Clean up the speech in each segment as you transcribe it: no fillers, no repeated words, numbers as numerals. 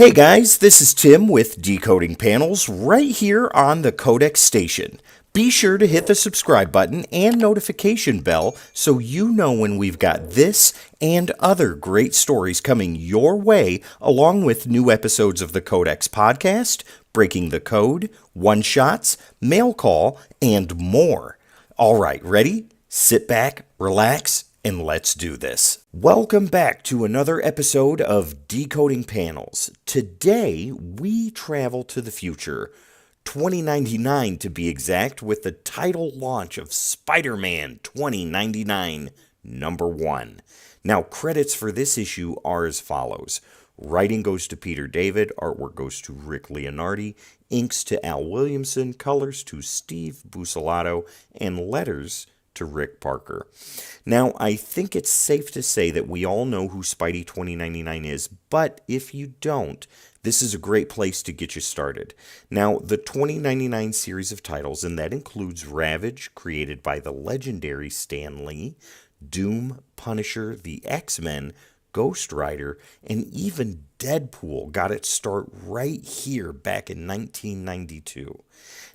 Hey guys, this is Tim with Decoding Panels right here on the Codex Station. Be sure to hit the subscribe button and notification bell so you know when we've got this and other great stories coming your way, along with new episodes of the Codex podcast, Breaking the Code, one-shots, mail call, and more. All right, ready? Sit back, relax, and let's do this. Welcome back to another episode of Decoding Panels. Today, we travel to the future, 2099 to be exact, with the title launch of Spider-Man 2099 #1. Now, credits for this issue are as follows. Writing goes to Peter David, artwork goes to Rick Leonardi, inks to Al Williamson, colors to Steve Buccellato, and letters to Rick Parker. Now, I think it's safe to say that we all know who Spidey 2099 is, but if you don't, this is a great place to get you started. Now, the 2099 series of titles, and that includes Ravage, created by the legendary Stan Lee, Doom, Punisher, the X-Men, Ghost Rider, and even Deadpool got its start right here back in 1992.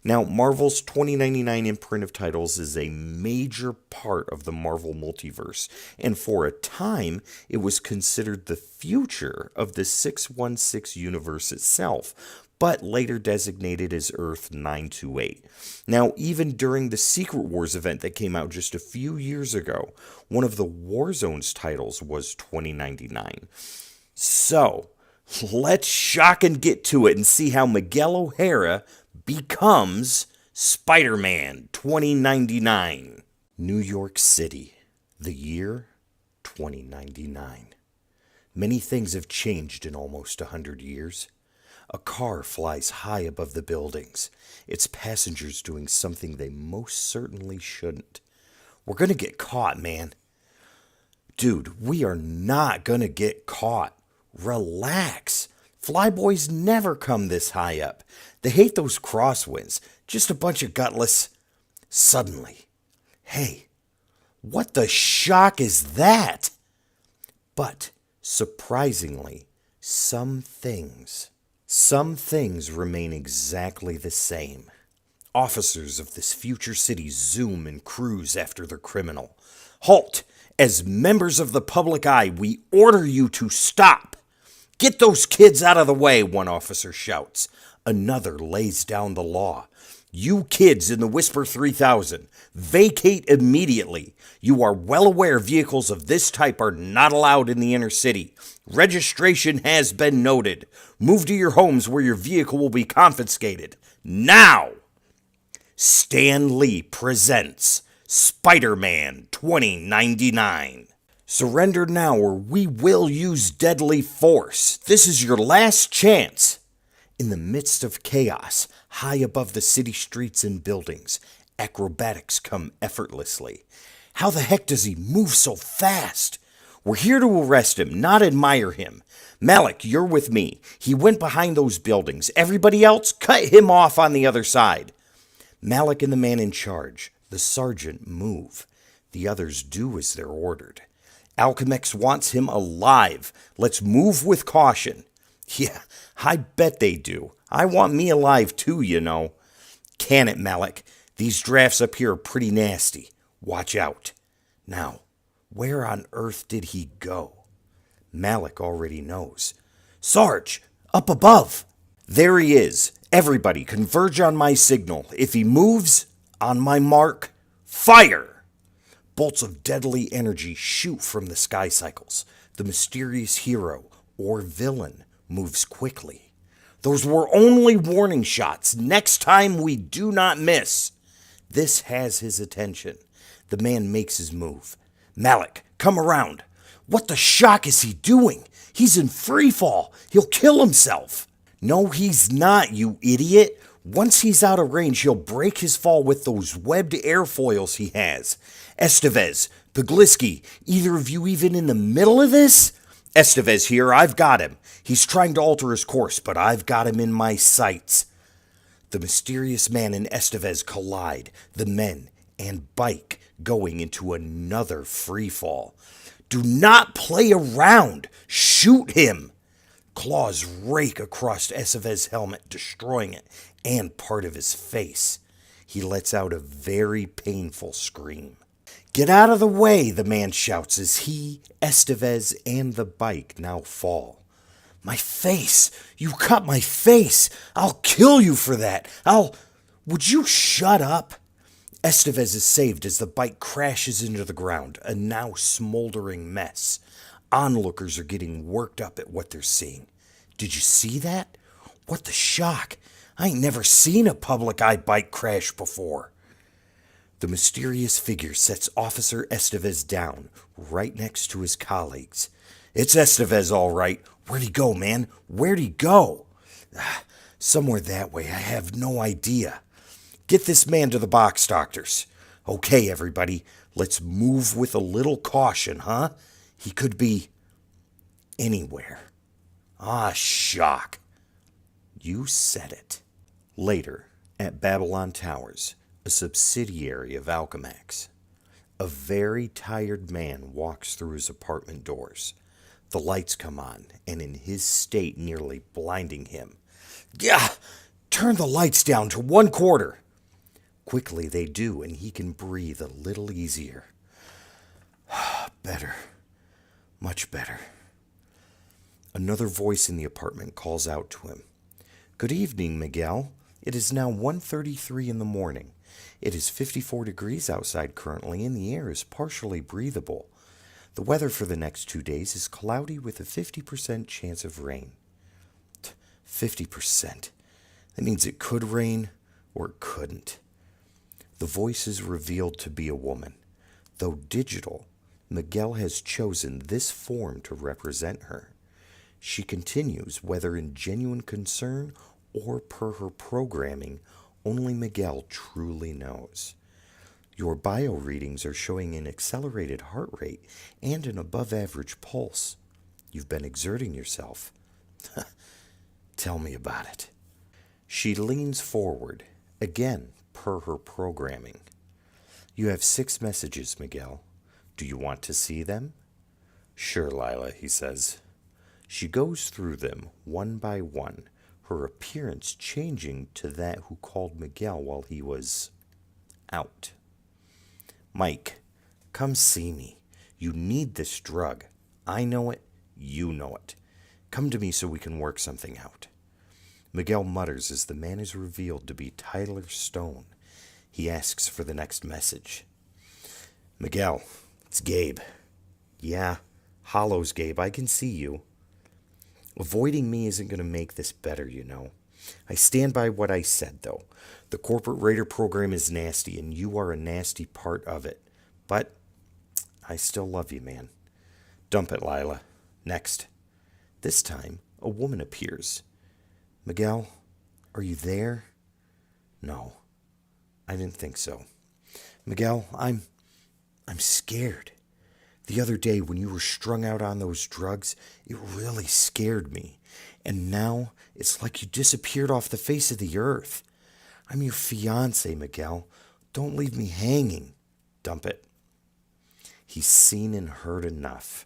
Now, Marvel's 2099 imprint of titles is a major part of the Marvel multiverse, and for a time, it was considered the future of the 616 universe itself, but later designated as Earth 928. Now, even during the Secret Wars event that came out just a few years ago, one of the Warzone's titles was 2099. So, let's shock and get to it and see how Miguel O'Hara becomes Spider-Man 2099. New York City, the year 2099. Many things have changed in almost 100 years. A car flies high above the buildings, its passengers doing something they most certainly shouldn't. We're gonna get caught, man. Dude, we are not gonna get caught. Relax. Flyboys never come this high up. They hate those crosswinds. Just a bunch of gutless. Suddenly, hey, what the shock is that? But, surprisingly, some things remain exactly the same. Officers of this future city zoom and cruise after their criminal. Halt! As members of the public eye, we order you to stop. Get those kids out of the way, one officer shouts. Another lays down the law. You kids in the Whisper 3000, vacate immediately. You are well aware vehicles of this type are not allowed in the inner city. Registration has been noted. Move to your homes where your vehicle will be confiscated. Now! Stan Lee presents Spider-Man 2099. Surrender now or we will use deadly force. This is your last chance. In the midst of chaos, high above the city streets and buildings, acrobatics come effortlessly. How the heck does he move so fast? We're here to arrest him, not admire him. Malik, you're with me. He went behind those buildings. Everybody else, cut him off on the other side. Malik and the man in charge, the sergeant, move. The others do as they're ordered. Alchemex wants him alive. Let's move with caution. Yeah, I bet they do. I want me alive too, you know. Can it, Malik? These drafts up here are pretty nasty. Watch out. Now, where on earth did he go? Malik already knows. Sarge, up above. There he is. Everybody, converge on my signal. If he moves, on my mark, fire! Bolts of deadly energy shoot from the sky cycles. The mysterious hero, or villain, moves quickly. Those were only warning shots. Next time we do not miss. This has his attention. The man makes his move. Malik, come around. What the shock is he doing? He's in free fall. He'll kill himself. No, he's not, you idiot. Once he's out of range, he'll break his fall with those webbed airfoils he has. Estevez, Pugliski, either of you even in the middle of this? Estevez here, I've got him. He's trying to alter his course, but I've got him in my sights. The mysterious man and Estevez collide, the men and bike going into another free fall. Do not play around. Shoot him. Claws rake across Estevez's helmet, destroying it and part of his face. He lets out a very painful scream. Get out of the way, the man shouts as he, Estevez, and the bike now fall. My face! You cut my face! I'll kill you for that! Would you shut up? Estevez is saved as the bike crashes into the ground, a now smoldering mess. Onlookers are getting worked up at what they're seeing. Did you see that? What the shock! I ain't never seen a public eye bike crash before. The mysterious figure sets Officer Estevez down, right next to his colleagues. It's Estevez, all right. Where'd he go, man? Where'd he go? Somewhere that way. I have no idea. Get this man to the box doctors. Okay, everybody, let's move with a little caution, huh? He could be anywhere. Ah, shock. You said it. Later, at Babylon Towers, a subsidiary of Alchemax, a very tired man walks through his apartment doors. The lights come on, and in his state nearly blinding him. Gah! Turn the lights down to 1/4. Quickly they do, and he can breathe a little easier. Better. Much better. Another voice in the apartment calls out to him. Good evening, Miguel. It is now 1:33 in the morning. It is 54 degrees outside currently, and the air is partially breathable. The weather for the next 2 days is cloudy with a 50% chance of rain. 50%. That means it could rain or it couldn't. The voice is revealed to be a woman. Though digital, Miguel has chosen this form to represent her. She continues, whether in genuine concern or per her programming, only Miguel truly knows. Your bio readings are showing an accelerated heart rate and an above-average pulse. You've been exerting yourself. Tell me about it. She leans forward, again per her programming. You have 6 messages, Miguel. Do you want to see them? Sure, Lila, he says. She goes through them one by one, her appearance changing to that who called Miguel while he was out. Mike, come see me. You need this drug. I know it. You know it. Come to me so we can work something out. Miguel mutters as the man is revealed to be Tyler Stone. He asks for the next message. Miguel, it's Gabe. Yeah, Hollow's Gabe. I can see you. Avoiding me isn't going to make this better, you know. I stand by what I said, though. The corporate raider program is nasty, and you are a nasty part of it. But I still love you, man. Dump it, Lila. Next. This time, a woman appears. Miguel, are you there? No, I didn't think so. Miguel, I'm scared. The other day when you were strung out on those drugs, it really scared me. And now it's like you disappeared off the face of the earth. I'm your fiancé, Miguel. Don't leave me hanging. Dump it. He's seen and heard enough.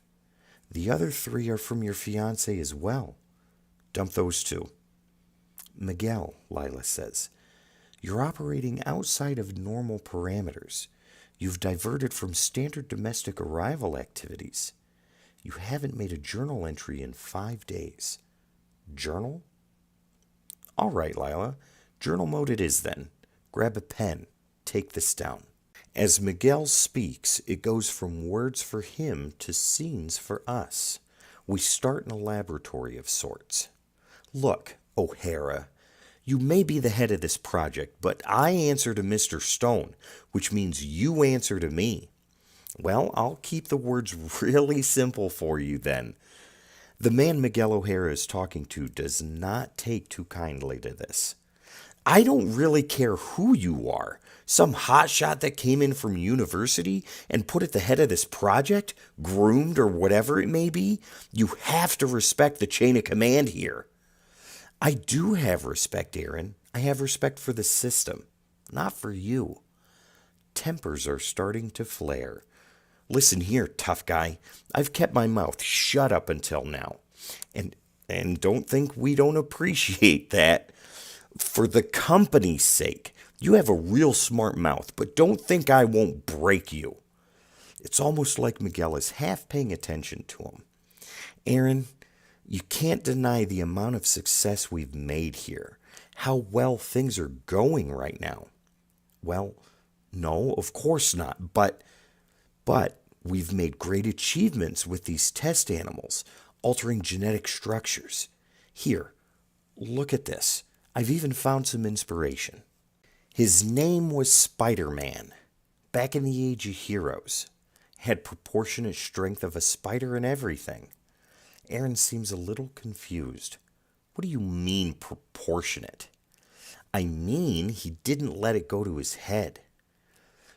The other 3 are from your fiancé as well. Dump those 2. Miguel, Lila says, you're operating outside of normal parameters. You've diverted from standard domestic arrival activities. You haven't made a journal entry in 5 days. Journal? All right, Lila. Journal mode it is then. Grab a pen. Take this down. As Miguel speaks, it goes from words for him to scenes for us. We start in a laboratory of sorts. Look, O'Hara, you may be the head of this project, but I answer to Mr. Stone, which means you answer to me. Well, I'll keep the words really simple for you then. The man Miguel O'Hara is talking to does not take too kindly to this. I don't really care who you are. Some hotshot that came in from university and put at the head of this project, groomed or whatever it may be. You have to respect the chain of command here. I do have respect, Aaron. I have respect for the system, not for you. Tempers are starting to flare. Listen here, tough guy. I've kept my mouth shut up until now. And And don't think we don't appreciate that. For the company's sake, you have a real smart mouth, but don't think I won't break you. It's almost like Miguel is half paying attention to him. Aaron, you can't deny the amount of success we've made here, how well things are going right now. Well, no, of course not, but we've made great achievements with these test animals, altering genetic structures. Here, look at this. I've even found some inspiration. His name was Spider-Man. Back in the Age of Heroes. Had proportionate strength of a spider and everything. Aaron seems a little confused. What do you mean proportionate? I mean he didn't let it go to his head.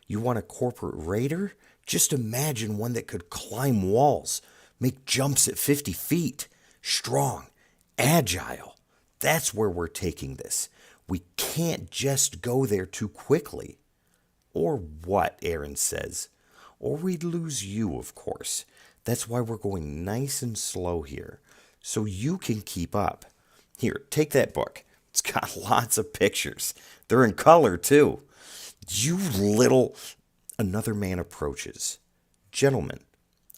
You want a corporate raider? Just imagine one that could climb walls, make jumps at 50 feet, strong, agile. That's where we're taking this. We can't just go there too quickly. Or what, Aaron says. Or we'd lose you, of course. That's why we're going nice and slow here, so you can keep up. Here, take that book. It's got lots of pictures. They're in color, too. You little... Another man approaches. Gentlemen,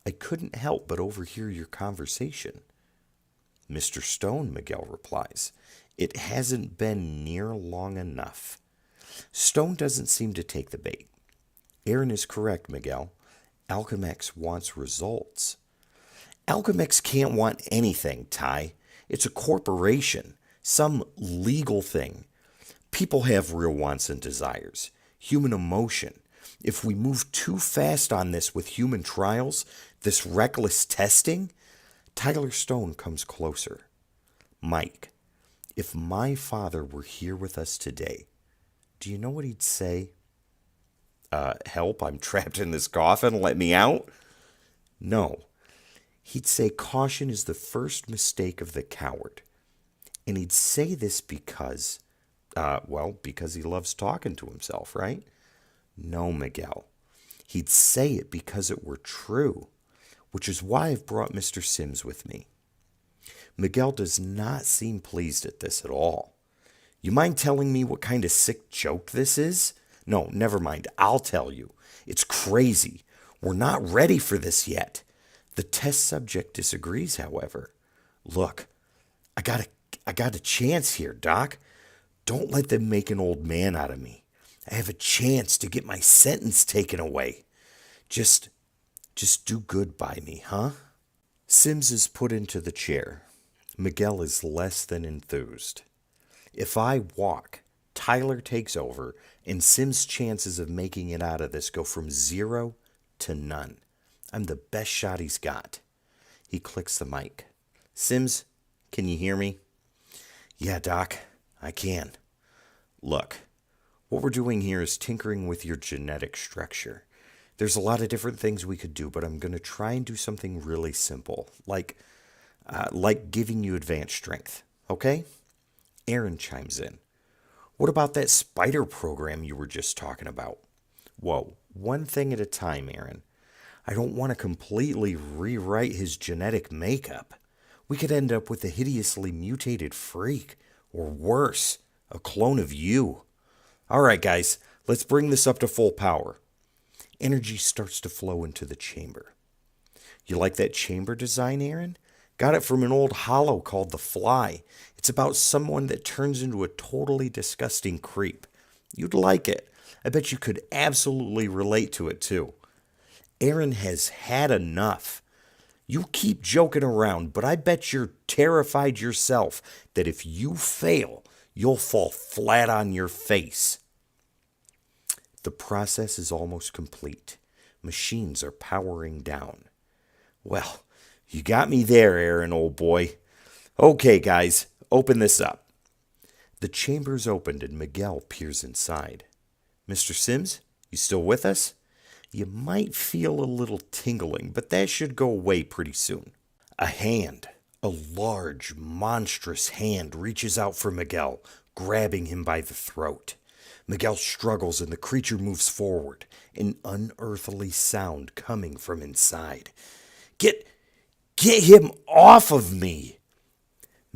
I couldn't help but overhear your conversation. Mr. Stone, Miguel replies. It hasn't been near long enough. Stone doesn't seem to take the bait. Aaron is correct, Miguel. Alchemex wants results. Alchemex can't want anything, Ty. It's a corporation, some legal thing. People have real wants and desires, human emotion. If we move too fast on this with human trials, this reckless testing, Tyler Stone comes closer. Mike, if my father were here with us today, do you know what he'd say? Help, I'm trapped in this coffin, let me out? No. He'd say caution is the first mistake of the coward. And he'd say this because he loves talking to himself, right? No, Miguel. He'd say it because it were true, which is why I've brought Mr. Sims with me. Miguel does not seem pleased at this at all. You mind telling me what kind of sick joke this is? No, never mind. I'll tell you. It's crazy. We're not ready for this yet. The test subject disagrees, however. Look, I got a chance here, Doc. Don't let them make an old man out of me. I have a chance to get my sentence taken away. Just do good by me, huh? Sims is put into the chair. Miguel is less than enthused. If I walk, Tyler takes over, and Sims' chances of making it out of this go from 0 to none. I'm the best shot he's got. He clicks the mic. Sims, can you hear me? Yeah, Doc, I can. Look, what we're doing here is tinkering with your genetic structure. There's a lot of different things we could do, but I'm going to try and do something really simple, like giving you advanced strength, okay? Aaron chimes in. What about that spider program you were just talking about? Whoa, one thing at a time, Aaron. I don't want to completely rewrite his genetic makeup. We could end up with a hideously mutated freak, or worse, a clone of you. All right, guys, let's bring this up to full power. Energy starts to flow into the chamber. You like that chamber design, Aaron? Got it from an old holo called The Fly. It's about someone that turns into a totally disgusting creep. You'd like it. I bet you could absolutely relate to it, too. Aaron has had enough. You keep joking around, but I bet you're terrified yourself that if you fail, you'll fall flat on your face. The process is almost complete. Machines are powering down. Well, you got me there, Aaron, old boy. Okay, guys, open this up. The chamber's opened and Miguel peers inside. Mr. Sims, you still with us? You might feel a little tingling, but that should go away pretty soon. A hand, a large, monstrous hand reaches out for Miguel, grabbing him by the throat. Miguel struggles and the creature moves forward, an unearthly sound coming from inside. Get him off of me!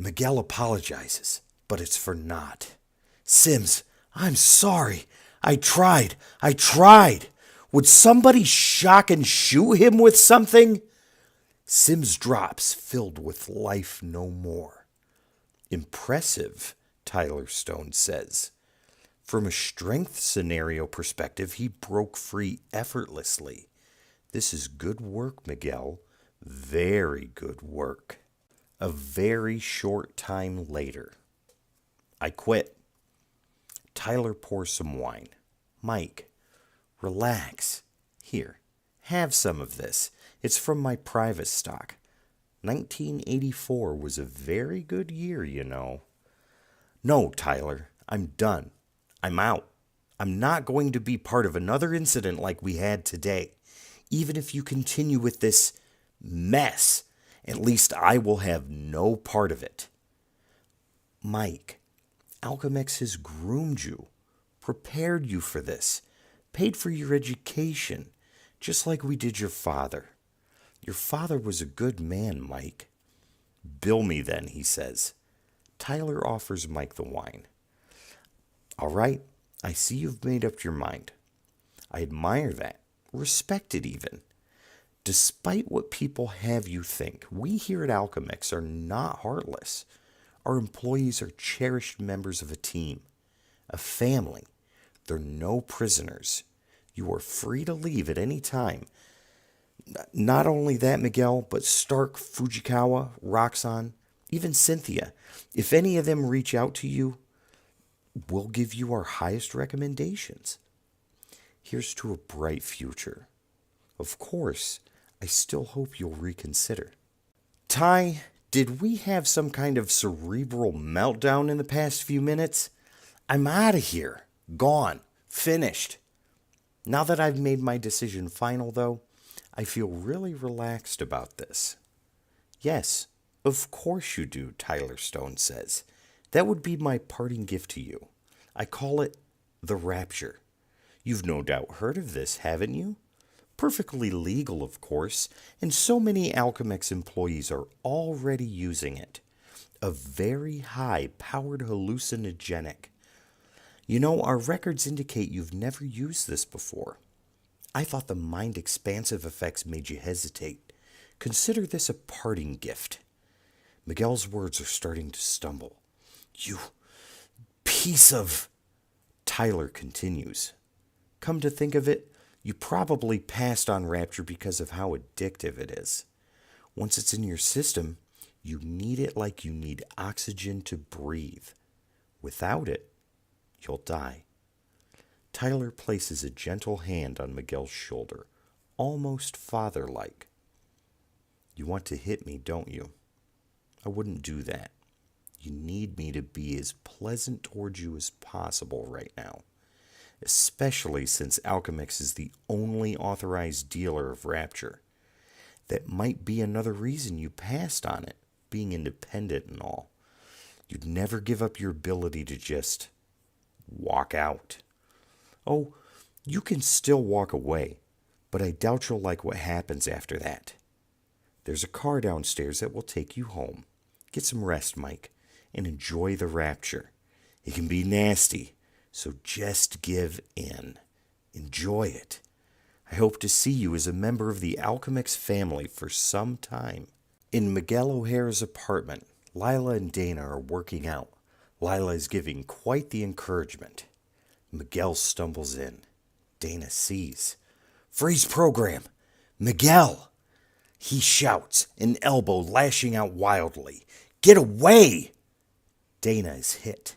Miguel apologizes, but it's for naught. Sims, I'm sorry. I tried. Would somebody shock and shoot him with something? Sims drops, filled with life no more. Impressive, Tyler Stone says. From a strength scenario perspective, he broke free effortlessly. This is good work, Miguel. Very good work. A very short time later. I quit. Tyler pours some wine. Mike, relax. Here, have some of this. It's from my private stock. 1984 was a very good year, you know. No, Tyler, I'm done. I'm out. I'm not going to be part of another incident like we had today. Even if you continue with this mess, at least I will have no part of it. Mike, Alchemex has groomed you, prepared you for this, paid for your education, just like we did your father. Your father was a good man, Mike. Bill me then, he says. Tyler offers Mike the wine. All right, I see you've made up your mind. I admire that, respect it even. Despite what people have you think, we here at Alchemex are not heartless. Our employees are cherished members of a team, a family. They're no prisoners. You are free to leave at any time. Not only that, Miguel, but Stark, Fujikawa, Roxanne, even Cynthia. If any of them reach out to you, we'll give you our highest recommendations. Here's to a bright future. Of course, I still hope you'll reconsider. Ty, did we have some kind of cerebral meltdown in the past few minutes? I'm out of here. Gone. Finished. Now that I've made my decision final, though, I feel really relaxed about this. Yes, of course you do, Tyler Stone says. That would be my parting gift to you. I call it the Rapture. You've no doubt heard of this, haven't you? Perfectly legal, of course, and so many Alchemex employees are already using it. A very high-powered hallucinogenic. You know, our records indicate you've never used this before. I thought the mind-expansive effects made you hesitate. Consider this a parting gift. Miguel's words are starting to stumble. You piece of... Tyler continues. Come to think of it, you probably passed on Rapture because of how addictive it is. Once it's in your system, you need it like you need oxygen to breathe. Without it, you'll die. Tyler places a gentle hand on Miguel's shoulder, almost father-like. You want to hit me, don't you? I wouldn't do that. You need me to be as pleasant towards you as possible right now, especially since Alchemex is the only authorized dealer of Rapture. That might be another reason you passed on it, being independent and all. You'd never give up your ability to just walk out. Oh, you can still walk away, but I doubt you'll like what happens after that. There's a car downstairs that will take you home. Get some rest, Mike, and enjoy the Rapture. It can be nasty, so just give in. Enjoy it. I hope to see you as a member of the Alchemex family for some time. In Miguel O'Hara's apartment, Lila and Dana are working out. Lila is giving quite the encouragement. Miguel stumbles in. Dana sees. Freeze program! Miguel! He shouts, an elbow lashing out wildly. Get away! Dana is hit.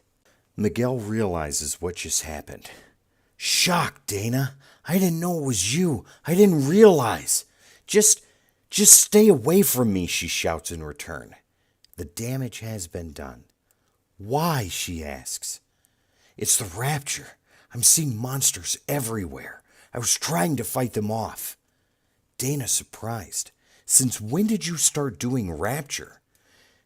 Miguel realizes what just happened. Shock, Dana. I didn't know it was you. I didn't realize. Just stay away from me, she shouts in return. The damage has been done. Why, she asks. It's the Rapture. I'm seeing monsters everywhere. I was trying to fight them off. Dana surprised. Since when did you start doing Rapture?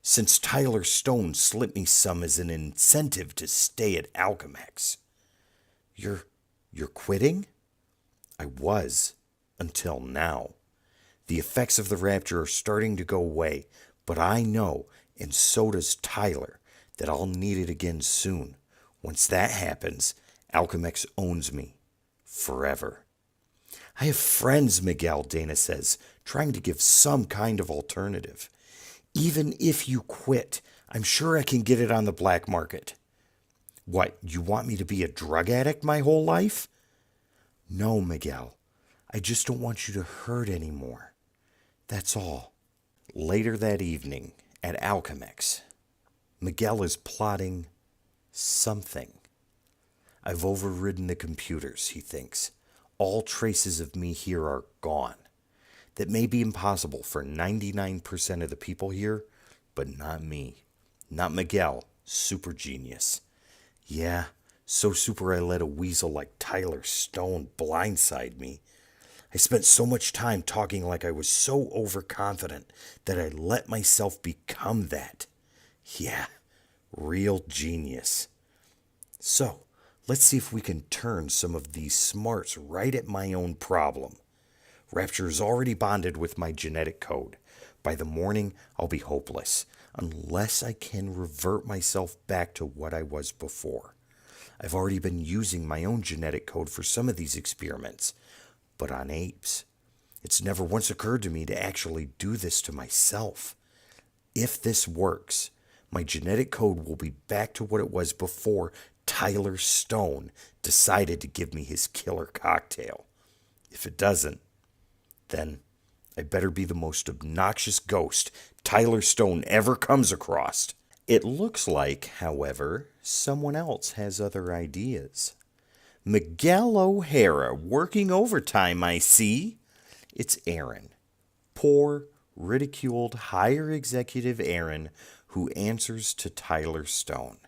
Since Tyler Stone slipped me some as an incentive to stay at Alchemex. You're quitting? I was, until now. The effects of the Rapture are starting to go away, but I know And so does Tyler, that I'll need it again soon. Once that happens, Alchemex owns me. Forever. I have friends, Miguel, Dana says, trying to give some kind of alternative. Even if you quit, I'm sure I can get it on the black market. What, you want me to be a drug addict my whole life? No, Miguel. I just don't want you to hurt anymore. That's all. Later that evening, at Alchemex, Miguel is plotting something. I've overridden the computers, he thinks. All traces of me here are gone. That may be impossible for 99% of the people here, but not me. Not Miguel, super genius. Yeah, so super I let a weasel like Tyler Stone blindside me. I spent so much time talking like I was so overconfident that I let myself become that. Yeah, real genius. So, let's see if we can turn some of these smarts right at my own problem. Rapture is already bonded with my genetic code. By the morning, I'll be hopeless, unless I can revert myself back to what I was before. I've already been using my own genetic code for some of these experiments, but on apes. It's never once occurred to me to actually do this to myself. If this works, my genetic code will be back to what it was before Tyler Stone decided to give me his killer cocktail. If it doesn't, then I better be the most obnoxious ghost Tyler Stone ever comes across. It looks like, however, someone else has other ideas. Miguel O'Hara working overtime, I see. It's Aaron. Poor, ridiculed, higher executive Aaron who answers to Tyler Stone.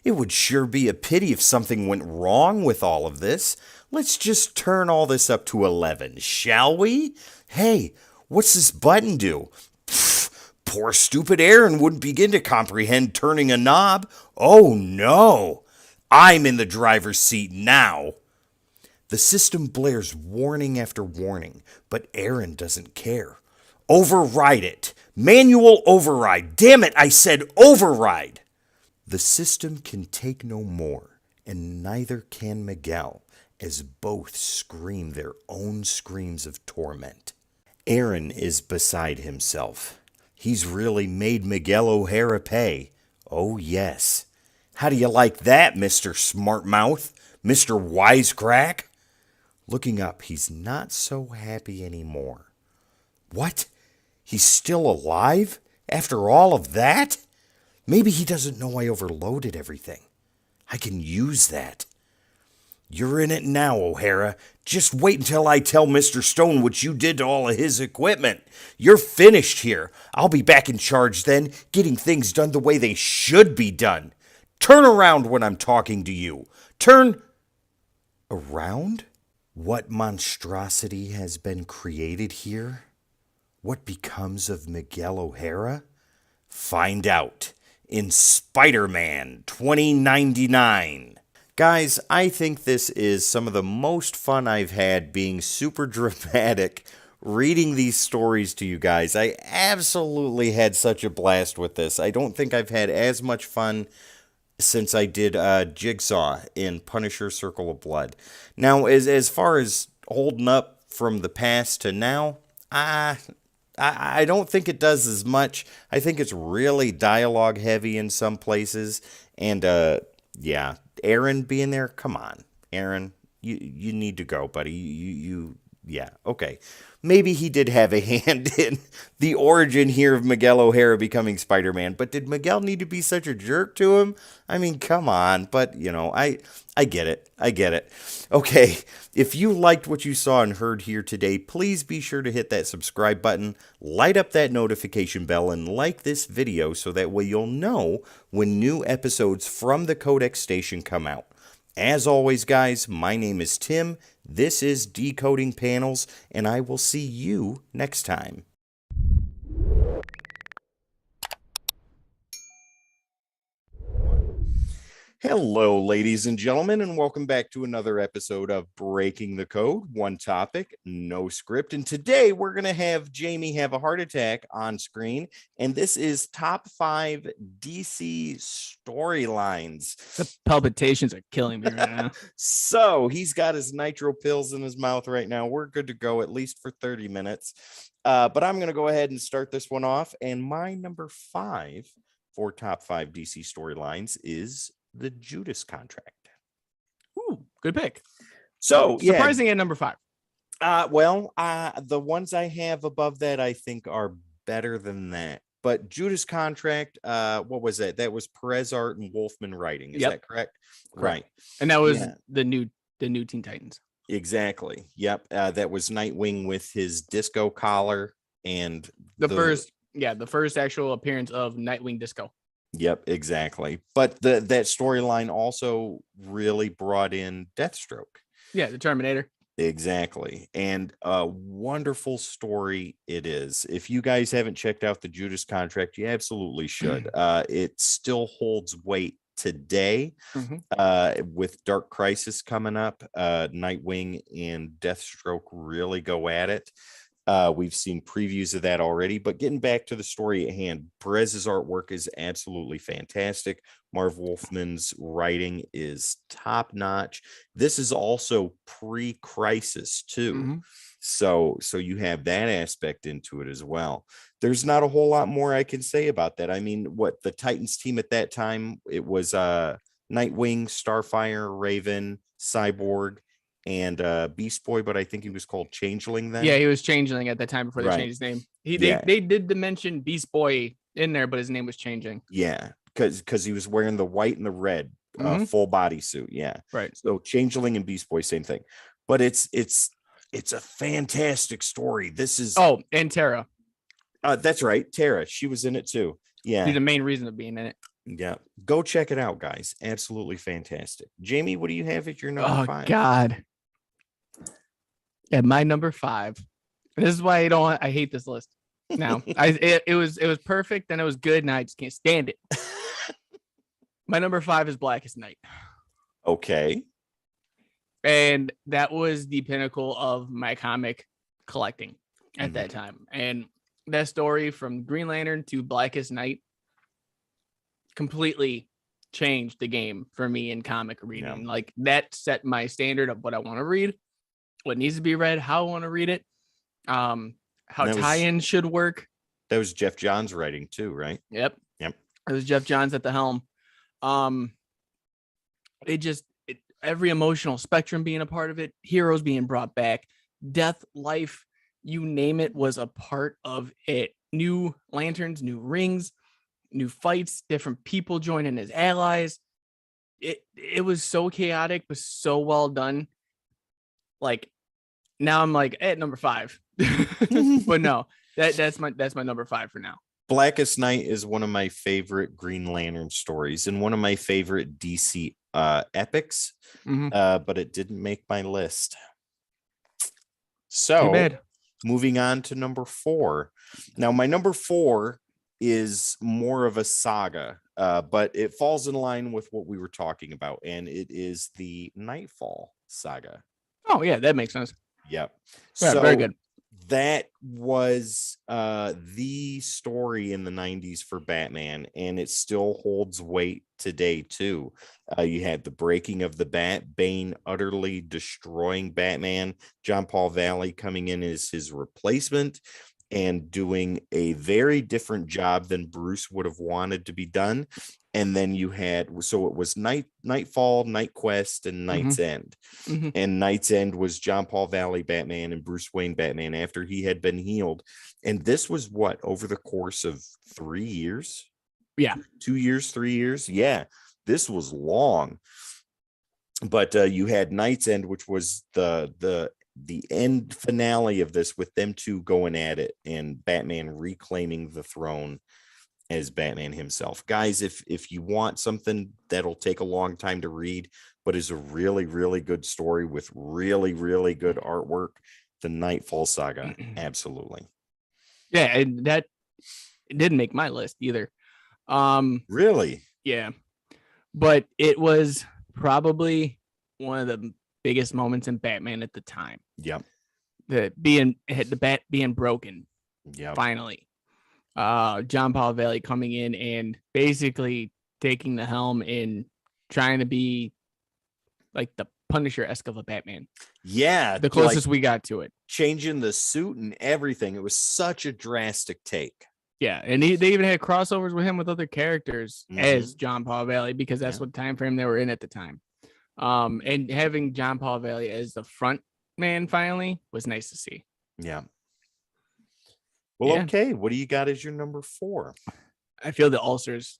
It would sure be a pity if something went wrong with all of this. Let's just turn all this up to 11, shall we? Hey, what's this button do? Pfft, poor stupid Aaron wouldn't begin to comprehend turning a knob. Oh no, I'm in the driver's seat now. The system blares warning after warning, but Aaron doesn't care. Override it. Manual override. Damn it, I said override. The system can take no more, and neither can Miguel, as both scream their own screams of torment. Aaron is beside himself. He's really made Miguel O'Hara pay. Oh, yes. How do you like that, Mr. Smartmouth? Mr. Wisecrack? Looking up, he's not so happy anymore. What? He's still alive? After all of that? Maybe he doesn't know I overloaded everything. I can use that. You're in it now, O'Hara. Just wait until I tell Mr. Stone what you did to all of his equipment. You're finished here. I'll be back in charge then, getting things done the way they should be done. Turn around when I'm talking to you. Turn around? What monstrosity has been created here? What becomes of Miguel O'Hara? Find out in Spider-Man 2099. Guys, I think this is some of the most fun I've had being super dramatic, reading these stories to you guys. I absolutely had such a blast with this. I don't think I've had as much fun since I did Jigsaw in Punisher Circle of Blood. Now, as far as holding up from the past to now, I don't think it does as much. I think it's really dialogue heavy in some places. And, yeah, Aaron being there, come on. Aaron, you need to go, buddy. Yeah, okay. Maybe he did have a hand in the origin here of Miguel O'Hara becoming Spider-Man, but did Miguel need to be such a jerk to him? I mean, come on. But, you know, I get it. I get it. Okay, if you liked what you saw and heard here today, please be sure to hit that subscribe button, light up that notification bell, and like this video so that way you'll know when new episodes from the Codex Station come out. As always, guys, my name is Tim. This is Decoding Panels, and I will see you next time. Hello, ladies and gentlemen, and welcome back to another episode of Breaking the Code. One topic, no script. And today we're going to have Jamie have a heart attack on screen. And this is top 5 DC storylines. The palpitations are killing me right now. So he's got his nitro pills in his mouth right now. We're good to go at least for 30 minutes. But I'm going to go ahead and start this one off. And my number 5 for top 5 DC storylines is the Judas Contract. Ooh, good pick. So surprising at number 5. The ones I have above that I think are better than that. But Judas Contract, what was that? That was Perez art and Wolfman writing. Is that correct? Right. And that was the new Teen Titans. Exactly. Yep. That was Nightwing with his disco collar and the first actual appearance of Nightwing Disco. Yep, exactly. But that storyline also really brought in Deathstroke. Yeah, the Terminator. Exactly. And a wonderful story it is. If you guys haven't checked out the Judas Contract, you absolutely should. It still holds weight today. With Dark Crisis coming up. Nightwing and Deathstroke really go at it. We've seen previews of that already, but getting back to the story at hand, Perez's artwork is absolutely fantastic. Marv Wolfman's writing is top notch. This is also pre-crisis too. So you have that aspect into it as well. There's not a whole lot more I can say about that. I mean, what the Titans team at that time, it was Nightwing, Starfire, Raven, Cyborg, and Beast Boy, but I think he was called Changeling then. Yeah, he was Changeling at that time before they changed his name. They did mention Beast Boy in there, but his name was changing. Yeah, because he was wearing the white and the red full body suit. Yeah, right. So Changeling and Beast Boy, same thing. But it's a fantastic story. This is and Tara. That's right, Tara. She was in it too. Yeah, she's the main reason of being in it. Yeah, go check it out, guys. Absolutely fantastic. Jamie, what do you have at your number 5? Oh God. At my number 5, this is why I hate this list. Now, it was perfect, and it was good, and I just can't stand it. My number 5 is Blackest Night. Okay. And that was the pinnacle of my comic collecting at that time. And that story from Green Lantern to Blackest Night completely changed the game for me in comic reading. Yeah. Like, that set my standard of what I want to read, what needs to be read, how I want to read it, how tie-in should work. That was Jeff Johns writing too, right? Yep. It was Jeff Johns at the helm. Every emotional spectrum being a part of it, heroes being brought back, death, life, you name it, was a part of it. New lanterns, new rings, new fights, different people joining as allies. It was so chaotic, but so well done. Like, now I'm like at number 5, but no, that's my number 5 for now. Blackest Night is one of my favorite Green Lantern stories and one of my favorite DC epics, but it didn't make my list. So moving on to number 4. Now my number 4 is more of a saga, but it falls in line with what we were talking about, and it is the Nightfall saga. Oh yeah, that makes sense. Yep. Yeah, so very good. That was the story in the 90s for Batman, and it still holds weight today too. You had the breaking of the Bat, Bane utterly destroying Batman, John Paul Valley coming in as his replacement and doing a very different job than Bruce would have wanted to be done. And then you had, so it was Nightfall, Night Quest, and Night's End. And Night's End was John Paul Valley Batman and Bruce Wayne Batman after he had been healed. And this was what, over the course of 3 years? Yeah. 2 years, 3 years? Yeah, this was long. But you had Night's End, which was the end finale of this, with them two going at it and Batman reclaiming the throne as Batman himself. Guys, if you want something that'll take a long time to read, but is a really, really good story with really, really good artwork, the Nightfall saga, absolutely. Yeah, and that didn't make my list either. Really? Yeah. but it was probably one of the biggest moments in Batman at the time. Yep. The bat being broken. Yep. Finally. John Paul Valley coming in and basically taking the helm and trying to be like the Punisher-esque of a Batman. Yeah. The closest we got to it. Changing the suit and everything. It was such a drastic take. Yeah, and they even had crossovers with him with other characters as John Paul Valley because that's what time frame they were in at the time. And having John Paul Valley as the front man finally was nice to see. Yeah. Well, okay. What do you got as your number 4? I feel the ulcers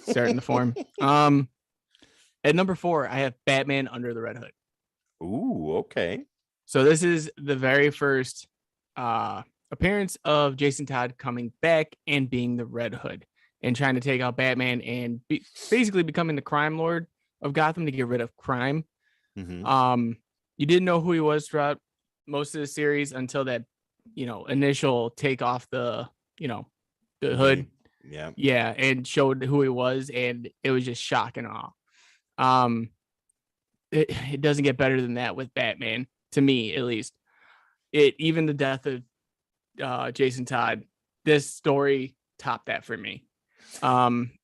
starting to form. At number 4, I have Batman Under the Red Hood. Ooh, okay. So this is the very first appearance of Jason Todd coming back and being the Red Hood and trying to take out Batman and basically becoming the crime lord of Gotham to get rid of crime. You didn't know who he was throughout most of the series until that, initial take off the hood. Yeah. And showed who he was. And it was just shock and awe. It doesn't get better than that with Batman, to me, at least. Even the death of Jason Todd, this story topped that for me.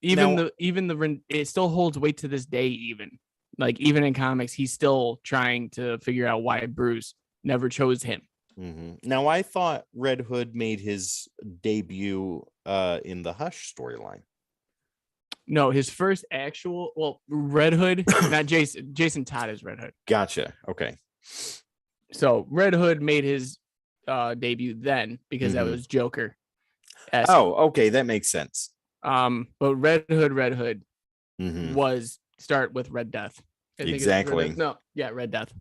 It still holds weight to this day. Even in comics, he's still trying to figure out why Bruce never chose him. Now, I thought Red Hood made his debut in the Hush storyline. No, his first Red Hood, not Jason. Jason Todd is Red Hood. Gotcha. Okay. So Red Hood made his debut then because that was Joker. Oh, okay, that makes sense. But Red Hood was start with Red Death. Exactly. Red Death.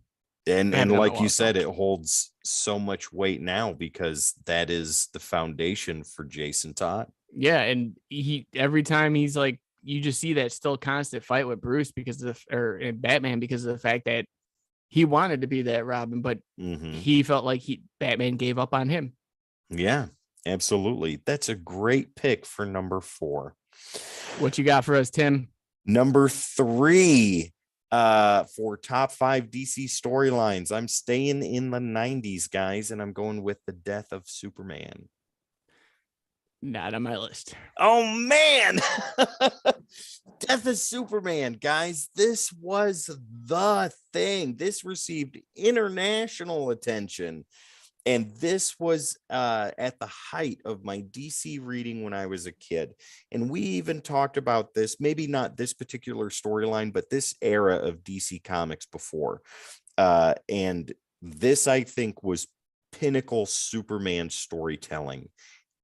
And like you said, it holds so much weight now because that is the foundation for Jason Todd. Yeah, and every time he's like, you just see that still constant fight with Bruce and Batman because of the fact that he wanted to be that Robin, but he felt like Batman gave up on him. Yeah, absolutely. That's a great pick for number 4. What you got for us, Tim? Number 3 for top 5 DC storylines. I'm staying in the 90s, guys, and I'm going with the death of Superman. Not on my list. Oh, man. Death of Superman, guys. This was the thing. This received international attention. And this was at the height of my DC reading when I was a kid. And we even talked about this, maybe not this particular storyline, but this era of DC Comics before. And this, I think, was pinnacle Superman storytelling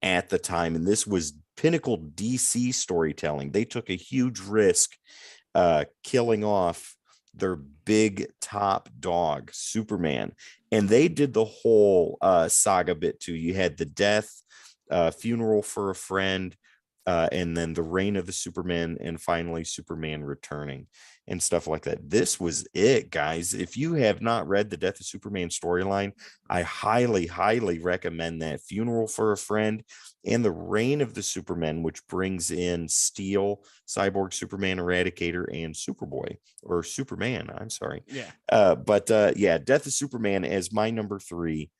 at the time. And this was pinnacle DC storytelling. They took a huge risk killing off their big top dog, Superman. And they did the whole saga bit too. You had the death, funeral for a friend, and then the reign of the Superman, and finally Superman returning and stuff like that. This was it, guys. If you have not read the Death of Superman storyline, I highly, highly recommend that. Funeral for a Friend and the Reign of the Superman, which brings in Steel, Cyborg, Superman, Eradicator, and Superboy, or Superman, I'm sorry. Yeah. But Death of Superman as my number 3,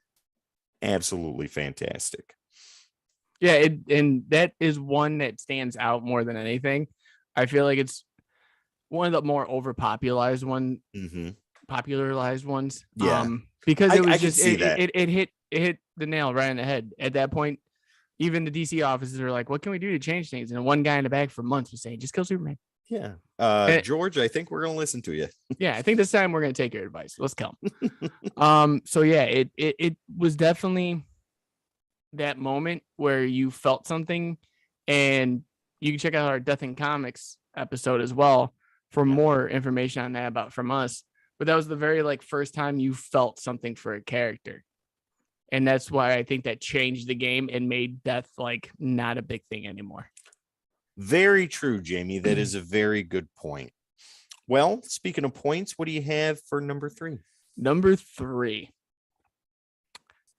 absolutely fantastic. Yeah, and that is one that stands out more than anything. I feel like it's one of the more popularized ones. Yeah, because it was it hit the nail right on the head. At that point, even the DC offices are like, "What can we do to change things?" And one guy in the back for months was saying, "Just kill Superman." Yeah, George, I think we're gonna listen to you. Yeah, I think this time we're gonna take your advice. Let's kill him. So yeah, it was definitely that moment where you felt something, and you can check out our Death in Comics episode as well for more information on that from us. But that was the very first time you felt something for a character, and that's why I think that changed the game and made death not a big thing anymore. Very true, Jamie. That is a very good point. Well, speaking of points, what do you have for number 3? Number 3,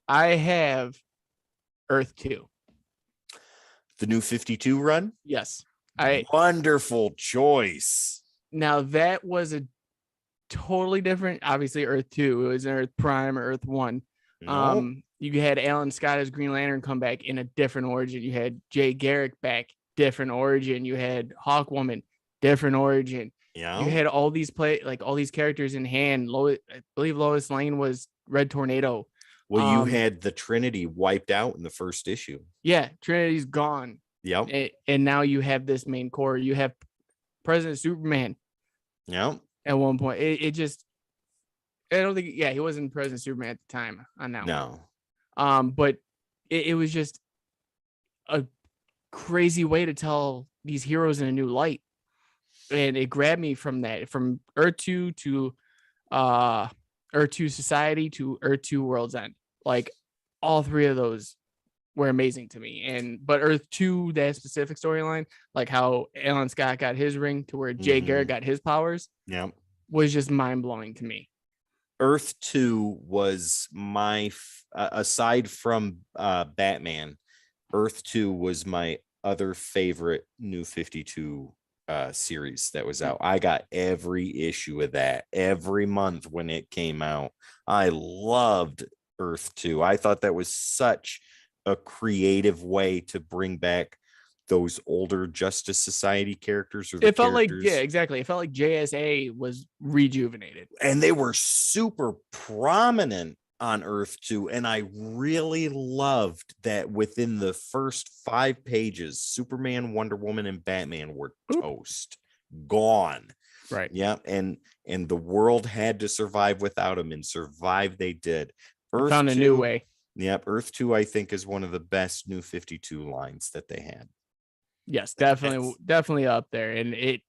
I have Earth 2. The New 52 run? Yes. Wonderful choice. Now that was a totally different, obviously Earth 2. It was Earth Prime or Earth 1. No. You had Alan Scott as Green Lantern come back in a different origin. You had Jay Garrick back, different origin. You had Hawkwoman, different origin. You Yeah. had all these all these characters in hand. I believe Lois Lane was Red Tornado. Well, you had the Trinity wiped out in the first issue. Yeah, Trinity's gone. Yep. And now you have this main core. You have President Superman. Yep. At one point, it just, I don't think, yeah, he wasn't President Superman at the time on that No. one. But it was just a crazy way to tell these heroes in a new light, and it grabbed me from that, from Earth 2 to Earth 2 Society to Earth 2 World's End. Like, all three of those were amazing to me. But Earth 2, that specific storyline, like how Alan Scott got his ring to where Jay Garrick got his powers, Yep, was just mind-blowing to me. Earth 2 was my aside from Batman, Earth 2 was my other favorite New 52 series that was out. I got every issue of that every month when it came out. I loved Earth 2. I thought that was such a creative way to bring back those older Justice Society characters. It felt like, yeah, exactly. It felt like JSA was rejuvenated. And they were super prominent on Earth 2. And I really loved that within the first 5 pages, Superman, Wonder Woman, and Batman were toast. Gone. Right. Yeah. And the world had to survive without them, and survive they did. Earth found a new way. Yep. Earth 2, I think, is one of the best New 52 lines that they had. Yes, definitely up there. And it,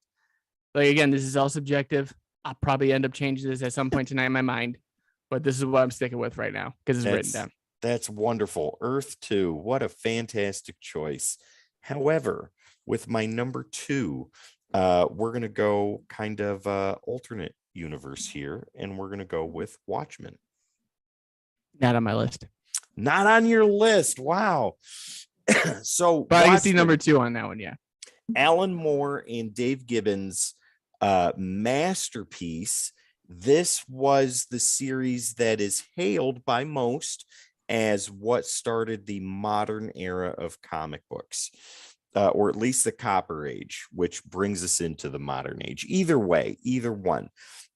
like, again, this is all subjective. I'll probably end up changing this at some point tonight in my mind, but this is what I'm sticking with right now because it's written down. That's wonderful. Earth 2, what a fantastic choice. However, with my number 2, we're going to go kind of alternate universe here, and we're going to go with Watchmen. Not on my list. Not on your list. Wow. So, but I can see number 2 on that one. Yeah. Alan Moore and Dave Gibbons' masterpiece. This was the series that is hailed by most as what started the modern era of comic books, or at least the Copper Age, which brings us into the modern age. Either way, either one.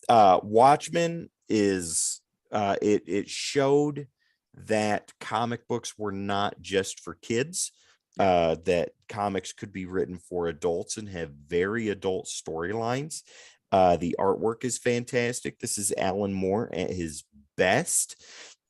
Watchmen is, it showed that comic books were not just for kids, that comics could be written for adults and have very adult storylines. The artwork is fantastic. This is Alan Moore at his best.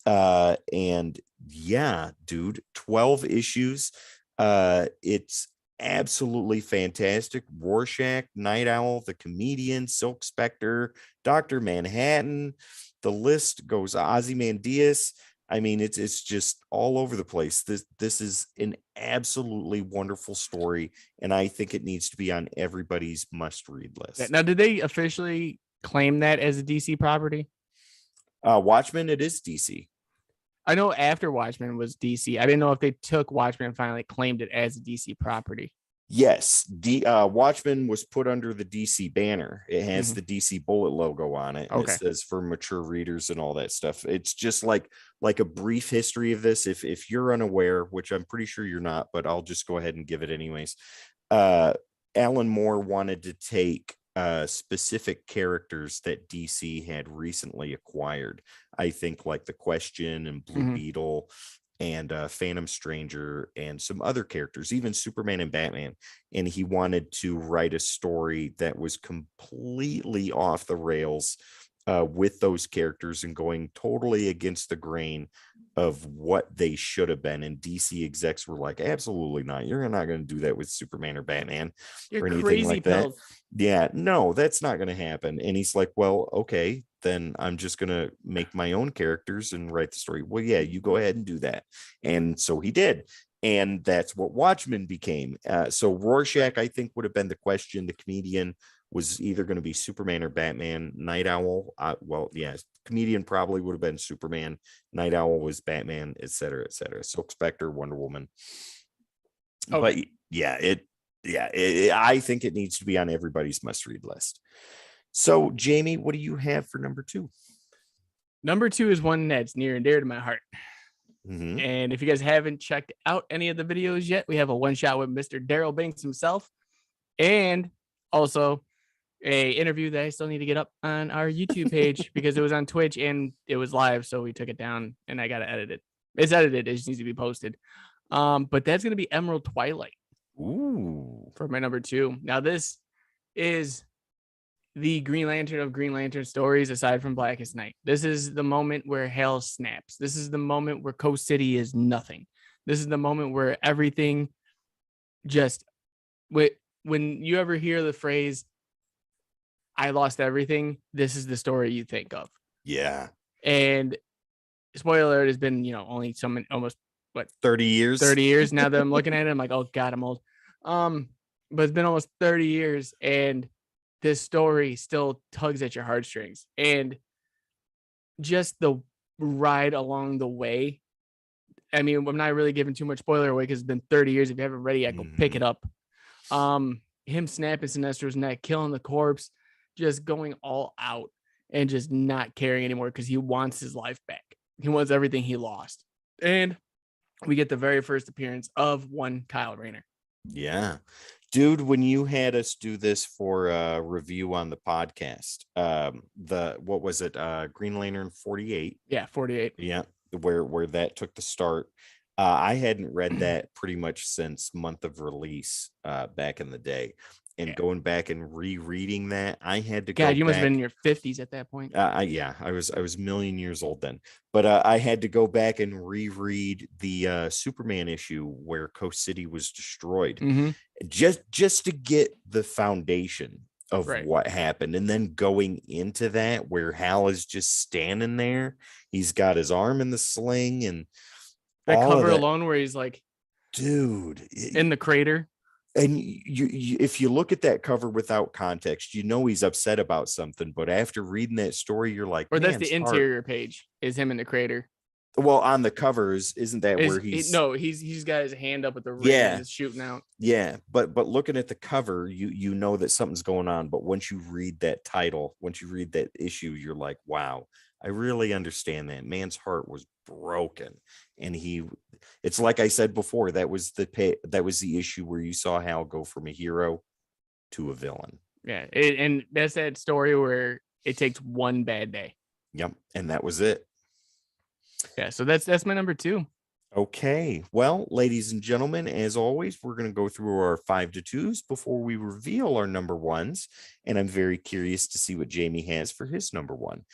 And yeah, dude, 12 issues. It's absolutely fantastic. Rorschach, Night Owl, the Comedian, Silk Spectre, Dr. Manhattan. The list goes, Ozymandias. I mean, it's just all over the place. This is an absolutely wonderful story, and I think it needs to be on everybody's must-read list. Now, did they officially claim that as a DC property? Watchmen, it is DC. I know after Watchmen was DC. I didn't know if they took Watchmen and finally claimed it as a DC property. Yes, Watchmen was put under the DC banner. It has the DC Bullet logo on it. Okay. It says for mature readers and all that stuff. It's just like a brief history of this. If you're unaware, which I'm pretty sure you're not, but I'll just go ahead and give it anyways. Alan Moore wanted to take specific characters that DC had recently acquired. I think like the Question and Blue Beetle and Phantom Stranger and some other characters, even Superman and Batman. And he wanted to write a story that was completely off the rails with those characters and going totally against the grain of what they should have been. And DC execs were like, absolutely not. You're not going to do that with Superman or Batman. You're or anything crazy like that. Yeah, no, that's not going to happen. And he's like, well, okay, then I'm just going to make my own characters and write the story. Well, yeah, you go ahead and do that. And so he did. And that's what Watchmen became. So Rorschach, I think, would have been the Question. The Comedian was either going to be Superman or Batman. Night Owl, well, yes, Comedian probably would have been Superman. Night Owl was Batman, etc., etc. Silk Spectre, Wonder Woman. Okay. But yeah, Yeah, I think it needs to be on everybody's must-read list. So, Jamie, what do you have for number 2? Number 2 is one that's near and dear to my heart. Mm-hmm. And if you guys haven't checked out any of the videos yet, we have a one shot with Mr. Daryl Banks himself, and also a interview that I still need to get up on our YouTube page because it was on Twitch and it was live, so we took it down and I got to edit it. It's edited; it just needs to be posted. But that's gonna be Emerald Twilight. Ooh, for my number 2. Now this is the Green Lantern of Green Lantern stories aside from Blackest Night. This is the moment where hell snaps. This is the moment where Coast City is nothing. This is the moment where everything just when you ever hear the phrase I lost everything, this is the story you think of. yeah. And spoiler alert, has been, only almost 30 years. 30 years now that I'm looking at it. I'm like, oh God, I'm old. But it's been almost 30 years and this story still tugs at your heartstrings. And just the ride along the way. I mean, I'm not really giving too much spoiler away because it's been 30 years. If you haven't read it yet, go pick it up. Him snapping Sinestro's neck, killing the corpse, just going all out and just not caring anymore because he wants his life back. He wants everything he lost. And we get the very first appearance of one Kyle Rayner. Yeah. Dude, when you had us do this for a review on the podcast, what was it? Green Lantern 48. Yeah, 48. Yeah, where that took the start. I hadn't read that pretty much since month of release back in the day. And going back and rereading that, I had to go. God, you must have been in your 50s at that point. I was a million years old then, but I had to go back and reread the Superman issue where Coast City was destroyed, just to get the foundation of what happened. And then going into that where Hal is just standing there, he's got his arm in the sling, and that cover alone where he's like, dude, in the crater. And you, if you look at that cover without context, he's upset about something. But after reading that story, you're like, or that's the interior page is him in the crater. Well, on the covers, isn't that where he's? No, he's got his hand up with the ring and is shooting out. Yeah, but looking at the cover, you know that something's going on. But once you read that title, once you read that issue, you're like, wow, I really understand that man's heart was broken, and it's like I said before, that was the issue where you saw Hal go from a hero to a villain. Yeah, and that's that story where it takes one bad day. Yep, and that was it. Yeah, so that's my number 2. Okay, well, ladies and gentlemen, as always, we're going to go through our 5 to 2s before we reveal our number 1s, and I'm very curious to see what Jamie has for his number 1.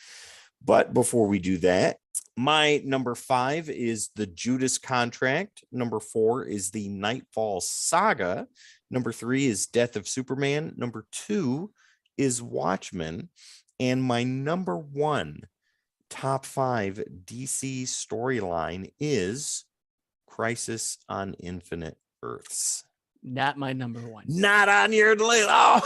But before we do that, my number 5 is the Judas Contract. Number 4 is the Nightfall Saga. Number 3 is Death of Superman. Number 2 is Watchmen. And my number 1 top 5 DC storyline is Crisis on Infinite Earths. Not my number 1. Not on your list. Oh.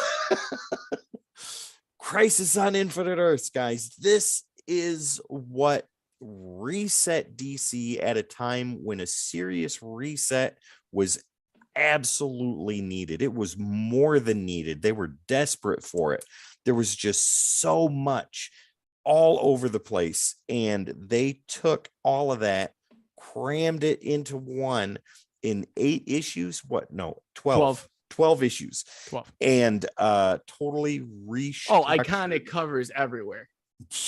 Crisis on Infinite Earths, guys. This is what reset DC at a time when a serious reset was absolutely needed. It was more than needed. They were desperate for it. There was just so much all over the place, and they took all of that, crammed it into one in 8 issues. 12 issues. 12. And totally restructured. Oh, iconic covers everywhere.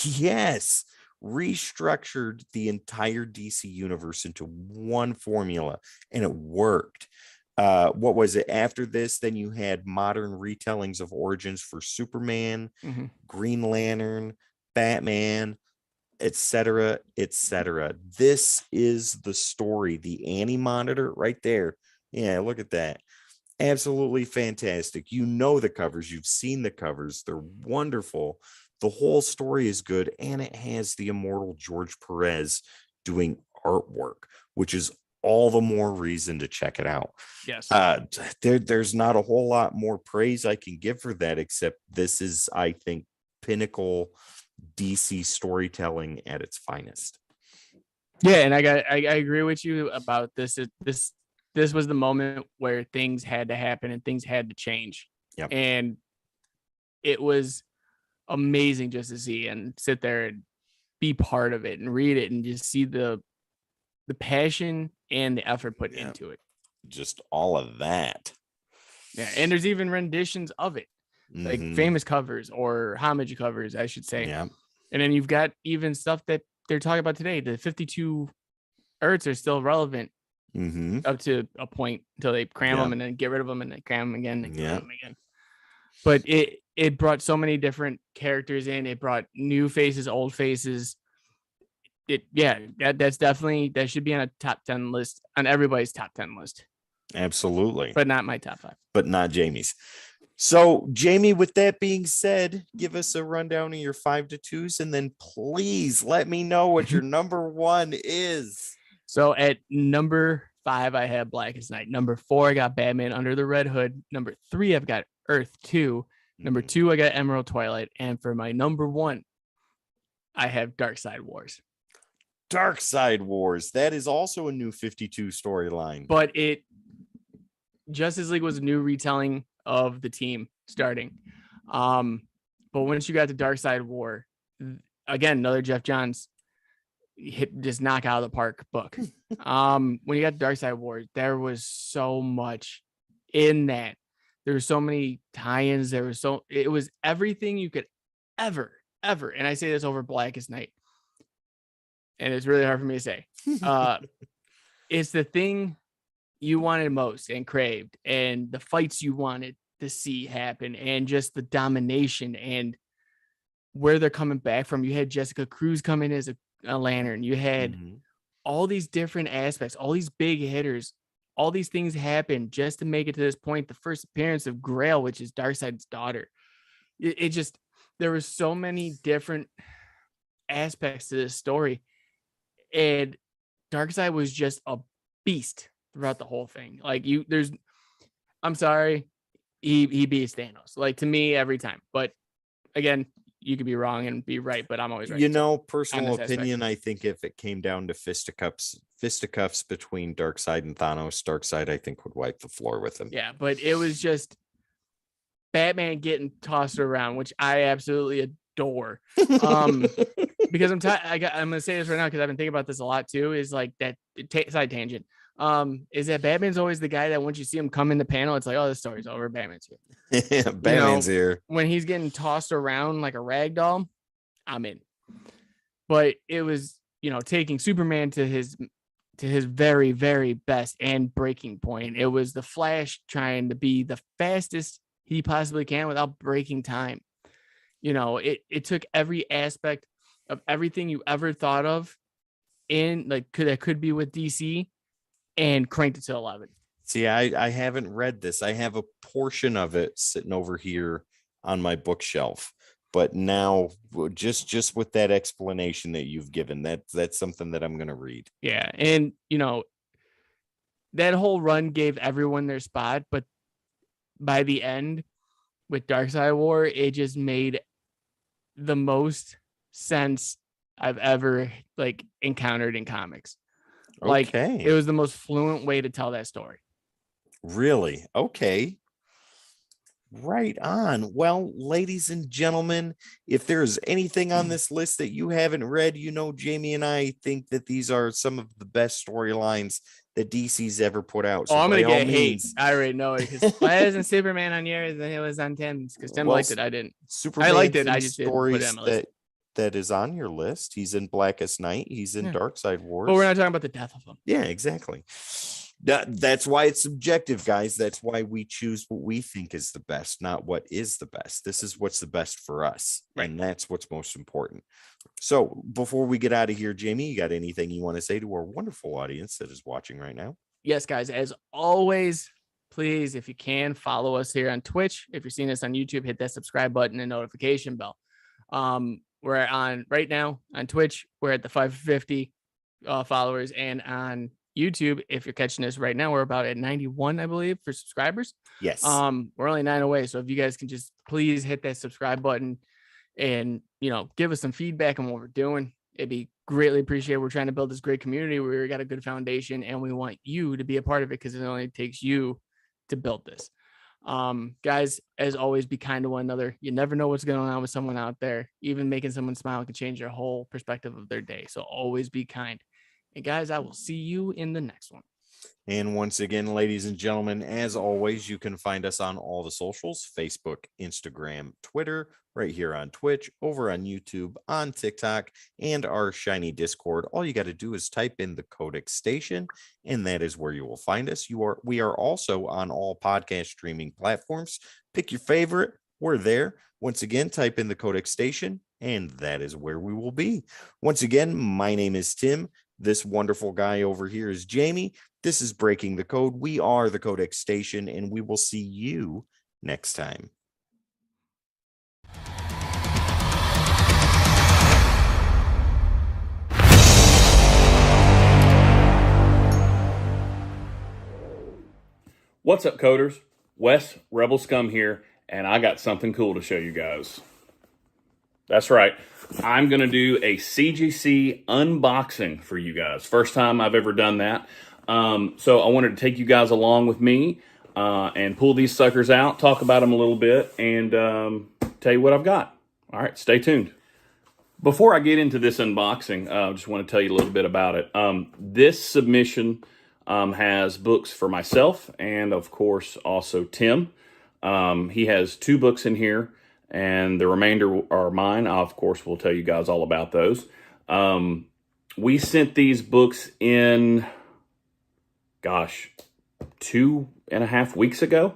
Yes, restructured the entire DC universe into one formula, and it worked. What was it after this? Then you had modern retellings of origins for Superman, Green Lantern, Batman, etc., etc. This is the story. The Annie monitor right there. Yeah, look at that. Absolutely fantastic. You know the covers. You've seen the covers. They're wonderful. The whole story is good, and it has the immortal George Perez doing artwork, which is all the more reason to check it out. Yes. There's not a whole lot more praise I can give for that, except this is, I think, pinnacle DC storytelling at its finest. Yeah, and I agree with you about this. This this was the moment where things had to happen and things had to change. Yep. And it was amazing just to see and sit there and be part of it and read it and just see the passion and the effort put into it. Just all of that. Yeah. And there's even renditions of it, like famous covers or homage covers, I should say. Yeah. And then you've got even stuff that they're talking about today. The 52 Earths are still relevant up to a point until they cram them and then get rid of them and then cram them again and cram them again. But it brought so many different characters in. It brought new faces, old faces. That's definitely, that should be on a top 10 list, on everybody's top 10 list. Absolutely. But not my top 5. But not Jamie's. So, Jamie, with that being said, give us a rundown of your 5 to 2s, and then please let me know what your number 1 is. So at number 5, I have Blackest Night. Number 4, I got Batman Under the Red Hood. Number 3, I've got Earth 2. Number 2, I got Emerald Twilight. And for my number 1, I have Darkseid Wars. Darkseid Wars. That is also a new 52 storyline. But Justice League was a new retelling of the team starting. But once you got to Darkseid War, again, another Jeff Johns just knock out of the park book. When you got Darkseid War, there was so much in that. There were so many tie-ins. It was everything you could ever, and I say this over Blackest Night, and it's really hard for me to say. It's the thing you wanted most and craved, and the fights you wanted to see happen, and just the domination and where they're coming back from. You had Jessica Cruz come in as a Lantern. You had all these different aspects, all these big hitters, all these things happen just to make it to this point. The first appearance of Grail, which is Darkseid's daughter. It just, there were so many different aspects to this story, and Darkseid was just a beast throughout the whole thing. Like I'm sorry, he beats Thanos. Like, to me, every time. But again, you could be wrong and be right, but I'm always right. Personal opinion, I think if it came down to fisticuffs between Darkseid and Thanos, Darkseid, I think, would wipe the floor with him. Yeah, but it was just Batman getting tossed around, which I absolutely adore. Because I'm gonna say this right now because I've been thinking about this a lot too. Is like that side tangent. Is that Batman's always the guy that once you see him come in the panel, it's like, oh, this story's over. Batman's here. Batman's here. When he's getting tossed around like a rag doll, I'm in. But it was, taking Superman to his very, very best and breaking point. It was the Flash trying to be the fastest he possibly can without breaking time. It took every aspect of everything you ever thought of that could be with DC and cranked it to 11. See, I haven't read this. I have a portion of it sitting over here on my bookshelf. But now, just with that explanation that you've given, that's something that I'm going to read. Yeah, and that whole run gave everyone their spot, but by the end, with Darkseid War, it just made the most sense I've ever encountered in comics. Okay. It was the most fluent way to tell that story. Really? Okay. Right on. Well, ladies and gentlemen, if there's anything on this list that you haven't read, Jamie and I think that these are some of the best storylines that DC's ever put out. So I'm going to get hate. I already know it. Because why isn't Superman on yours and it was on Tim's? Because Tim liked it. I didn't. Superman, I liked it. I just didn't put it on my list. That is on your list. He's in Blackest Night. He's in Darkseid Wars. But we're not talking about the death of him. Yeah, exactly. That's why it's subjective, guys. That's why we choose what we think is the best, not what is the best. This is what's the best for us. Right. And that's what's most important. So before we get out of here, Jamie, you got anything you want to say to our wonderful audience that is watching right now? Yes, guys. As always, please, if you can, follow us here on Twitch. If you're seeing us on YouTube, hit that subscribe button and notification bell. We're on right now on Twitch. We're at the 550 followers, and on YouTube, if you're catching this right now, we're about at 91, I believe, for subscribers. Yes. We're only 9 away. So if you guys can just please hit that subscribe button and, give us some feedback on what we're doing, it'd be greatly appreciate it. We're trying to build this great community where we got a good foundation, and we want you to be a part of it because it only takes you to build this. Guys, as always, be kind to one another. You never know what's going on with someone out there. Even making someone smile can change their whole perspective of their day. So always be kind. And guys, I will see you in the next one. And once again, ladies and gentlemen, as always, you can find us on all the socials: Facebook, Instagram, Twitter, right here on Twitch, over on YouTube, on TikTok, and our shiny Discord. All you got to do is type in the Codex Station, and that is where you will find us. We are also on all podcast streaming platforms. Pick your favorite. We're there. Once again, type in the Codex Station, and that is where we will be. Once again, my name is Tim. This wonderful guy over here is Jamie. This is Breaking the Code. We are the Codex Station, and we will see you next time. What's up, coders? Wes, Rebel Scum here, and I got something cool to show you guys. That's right. I'm going to do a CGC unboxing for you guys. First time I've ever done that. So I wanted to take you guys along with me and pull these suckers out, talk about them a little bit, and tell you what I've got. All right, stay tuned. Before I get into this unboxing, I just want to tell you a little bit about it. This submission has books for myself and, of course, also Tim. He has 2 books in here, and the remainder are mine. I, of course, will tell you guys all about those. We sent these books in, 2.5 weeks ago.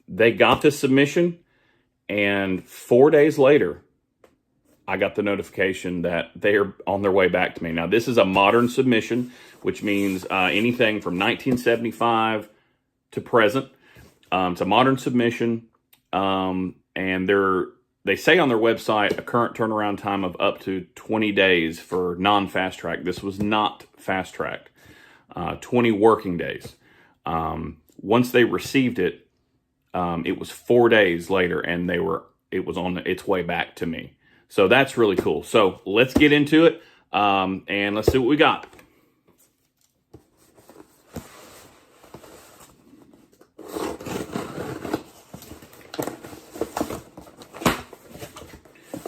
They got the submission, and 4 days later, I got the notification that they are on their way back to me. Now, this is a modern submission, which means anything from 1975 to present. It's a modern submission, and they say on their website a current turnaround time of up to 20 days for non-fast track. This was not fast tracked. 20 working days. Once they received it, it was 4 days later, and it was on its way back to me. So that's really cool. So let's get into it, and let's see what we got.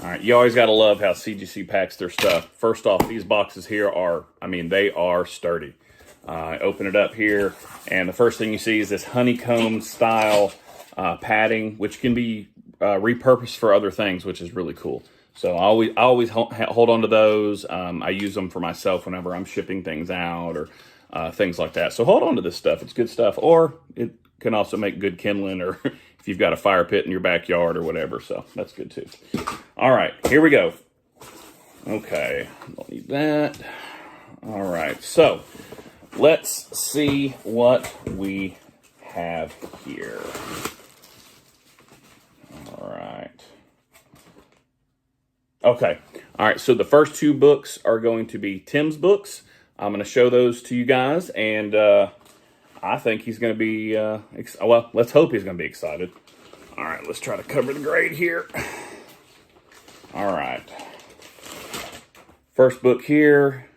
All right, you always got to love how CGC packs their stuff. First off, these boxes here they are sturdy. Open it up here, and the first thing you see is this honeycomb style padding, which can be repurposed for other things, which is really cool. So I always hold on to those. I use them for myself whenever I'm shipping things out or things like that. So hold on to this stuff. It's good stuff. Or it can also make good kindling, or if you've got a fire pit in your backyard or whatever. So that's good too. All right, here we go. Okay, don't need that. All right, so let's see what we have here. All right. Okay. All right. So the first 2 books are going to be Tim's books. I'm going to show those to you guys, and I think he's going to be, well, let's hope he's going to be excited. All right. Let's try to cover the grade here. All right. First book here.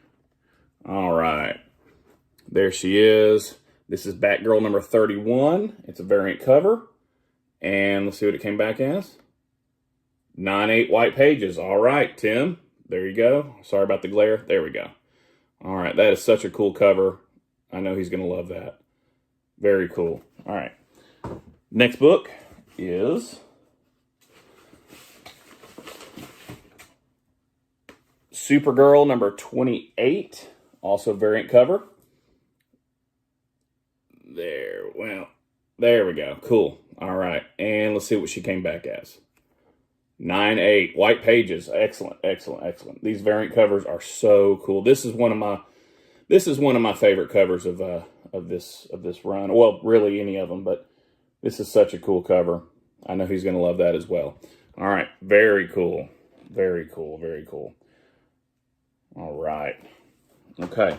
All right. There she is. This is Batgirl number 31. It's a variant cover. And let's see what it came back as. 9/8 white pages. All right, Tim. There you go. Sorry about the glare. There we go. All right, that is such a cool cover. I know he's going to love that. Very cool. All right. Next book is Supergirl number 28. Also variant cover. There we go. Cool. All right. And let's see what she came back as. 9/8 white pages. Excellent, excellent, excellent. These variant covers are so cool. This is one of my favorite covers of this run. Well, really any of them, but this is such a cool cover. I know he's going to love that as well. All right, very cool. Very cool, very cool. All right. Okay.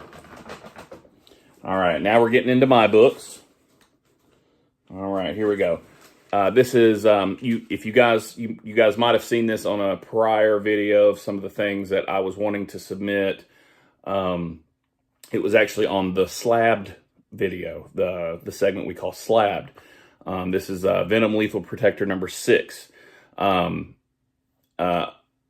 All right, now we're getting into my books. All right, here we go. This is if you guys might have seen this on a prior video of some of the things that I was wanting to submit. It was actually on the Slabbed video, the segment we call Slabbed. This is Venom Lethal Protector number 6. I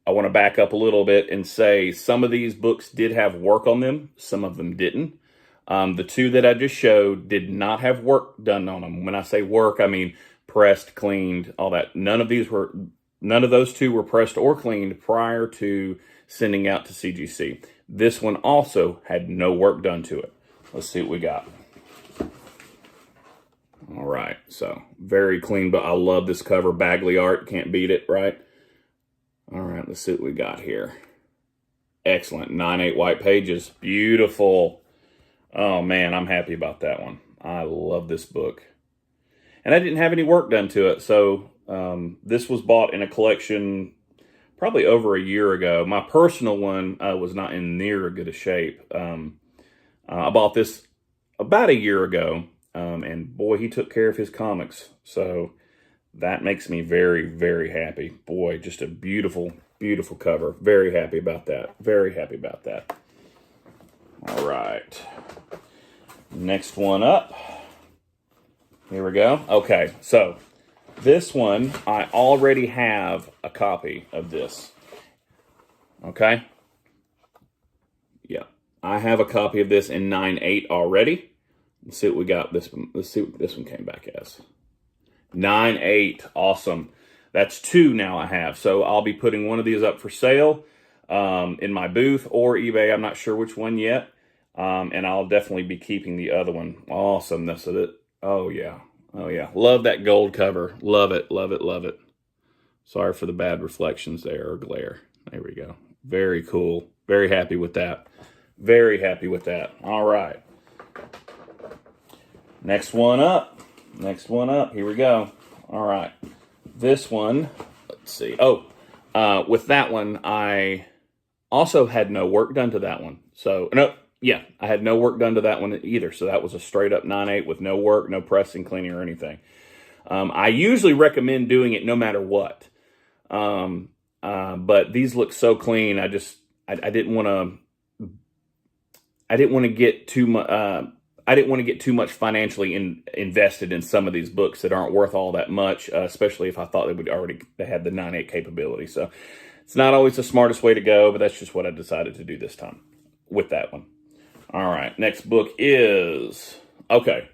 want to back up a little bit and say some of these books did have work on them, some of them didn't. The two that I just showed did not have work done on them. When I say work, I mean pressed, cleaned, all that. None of those two were pressed or cleaned prior to sending out to CGC. This one also had no work done to it. Let's see what we got. All right, so very clean, but I love this cover. Bagley art, can't beat it, right? All right, let's see what we got here. Excellent, 9/8 white pages, beautiful. Oh man, I'm happy about that one. I love this book. And I didn't have any work done to it, so this was bought in a collection probably over a year ago. My personal one was not in near as good a shape. I bought this about a year ago, and boy, he took care of his comics. So that makes me very, very happy. Boy, just a beautiful, beautiful cover. Very happy about that. Very happy about that. All right. Next one up. Here we go. Okay, so this one, I already have a copy of this. Okay? Yeah, I have a copy of this in 9/8 already. Let's see what we got. Let's see what this one came back as. 9/8, awesome. That's 2 now I have. So I'll be putting one of these up for sale in my booth or eBay. I'm not sure which one yet. And I'll definitely be keeping the other one. Awesomeness of it. Oh yeah. Oh yeah. Love that gold cover. Love it. Love it. Love it. Sorry for the bad reflections there or glare. There we go. Very cool. Very happy with that. Very happy with that. All right. Next one up. Next one up. Here we go. All right. This one, let's see. Oh, with that one, I also had no work done to that one. So, no, yeah, I had no work done to that one either. So that was a straight up 9/8 with no work, no pressing, cleaning, or anything. I usually recommend doing it no matter what. But these look so clean. I didn't want to get too much. I didn't want to get too much financially invested in some of these books that aren't worth all that much, especially if I thought they had the 9/8 capability. So it's not always the smartest way to go, but that's just what I decided to do this time with that one. All right, next book is, okay,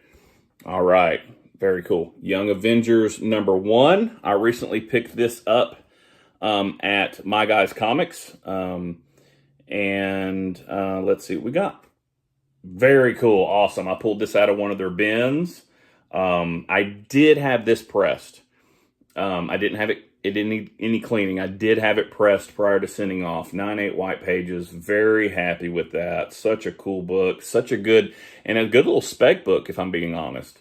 all right, very cool. Young Avengers number 1. I recently picked this up at My Guys Comics, and let's see what we got. Very cool, awesome. I pulled this out of one of their bins. I did have this pressed. I didn't have it didn't need any cleaning. I did have it pressed prior to sending off. 9/8 white pages. Very happy with that. Such a cool book. Such a good little spec book, if I'm being honest.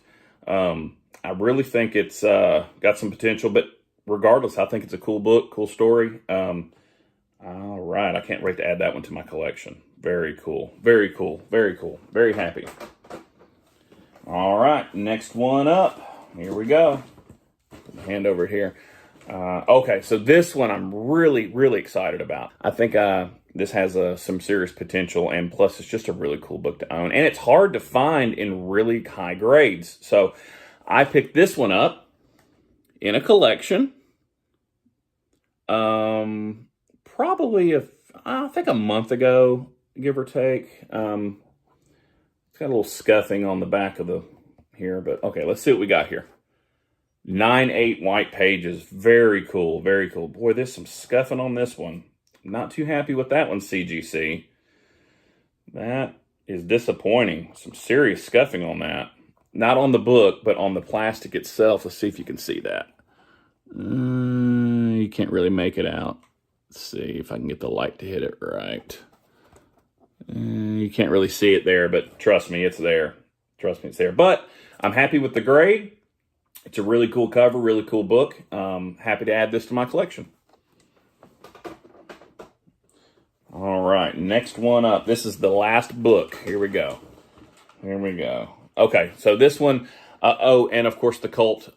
I really think it's got some potential, but regardless, I think it's a cool book, cool story. All right, I can't wait to add that one to my collection. Very cool. Very cool. Very cool. Very happy. All right, next one up. Here we go. Put my hand over here. Okay, so this one I'm really, really excited about. I think this has some serious potential, and plus it's just a really cool book to own. And it's hard to find in really high grades. So I picked this one up in a collection. Probably, I think a month ago, give or take. It's got a little scuffing on the back of here, but okay, let's see what we got here. 9/8 white pages. Very cool. Very cool. Boy, there's some scuffing on this one. Not too happy with that one, CGC. That is disappointing. Some serious scuffing on that. Not on the book, but on the plastic itself. Let's see if you can see that. You can't really make it out. Let's see if I can get the light to hit it right. You can't really see it there, but trust me, it's there. Trust me, it's there. But I'm happy with the grade. It's a really cool cover, really cool book. Happy to add this to my collection. All right, next one up. This is the last book. Here we go. Here we go. Okay, so this one, and of course the Cult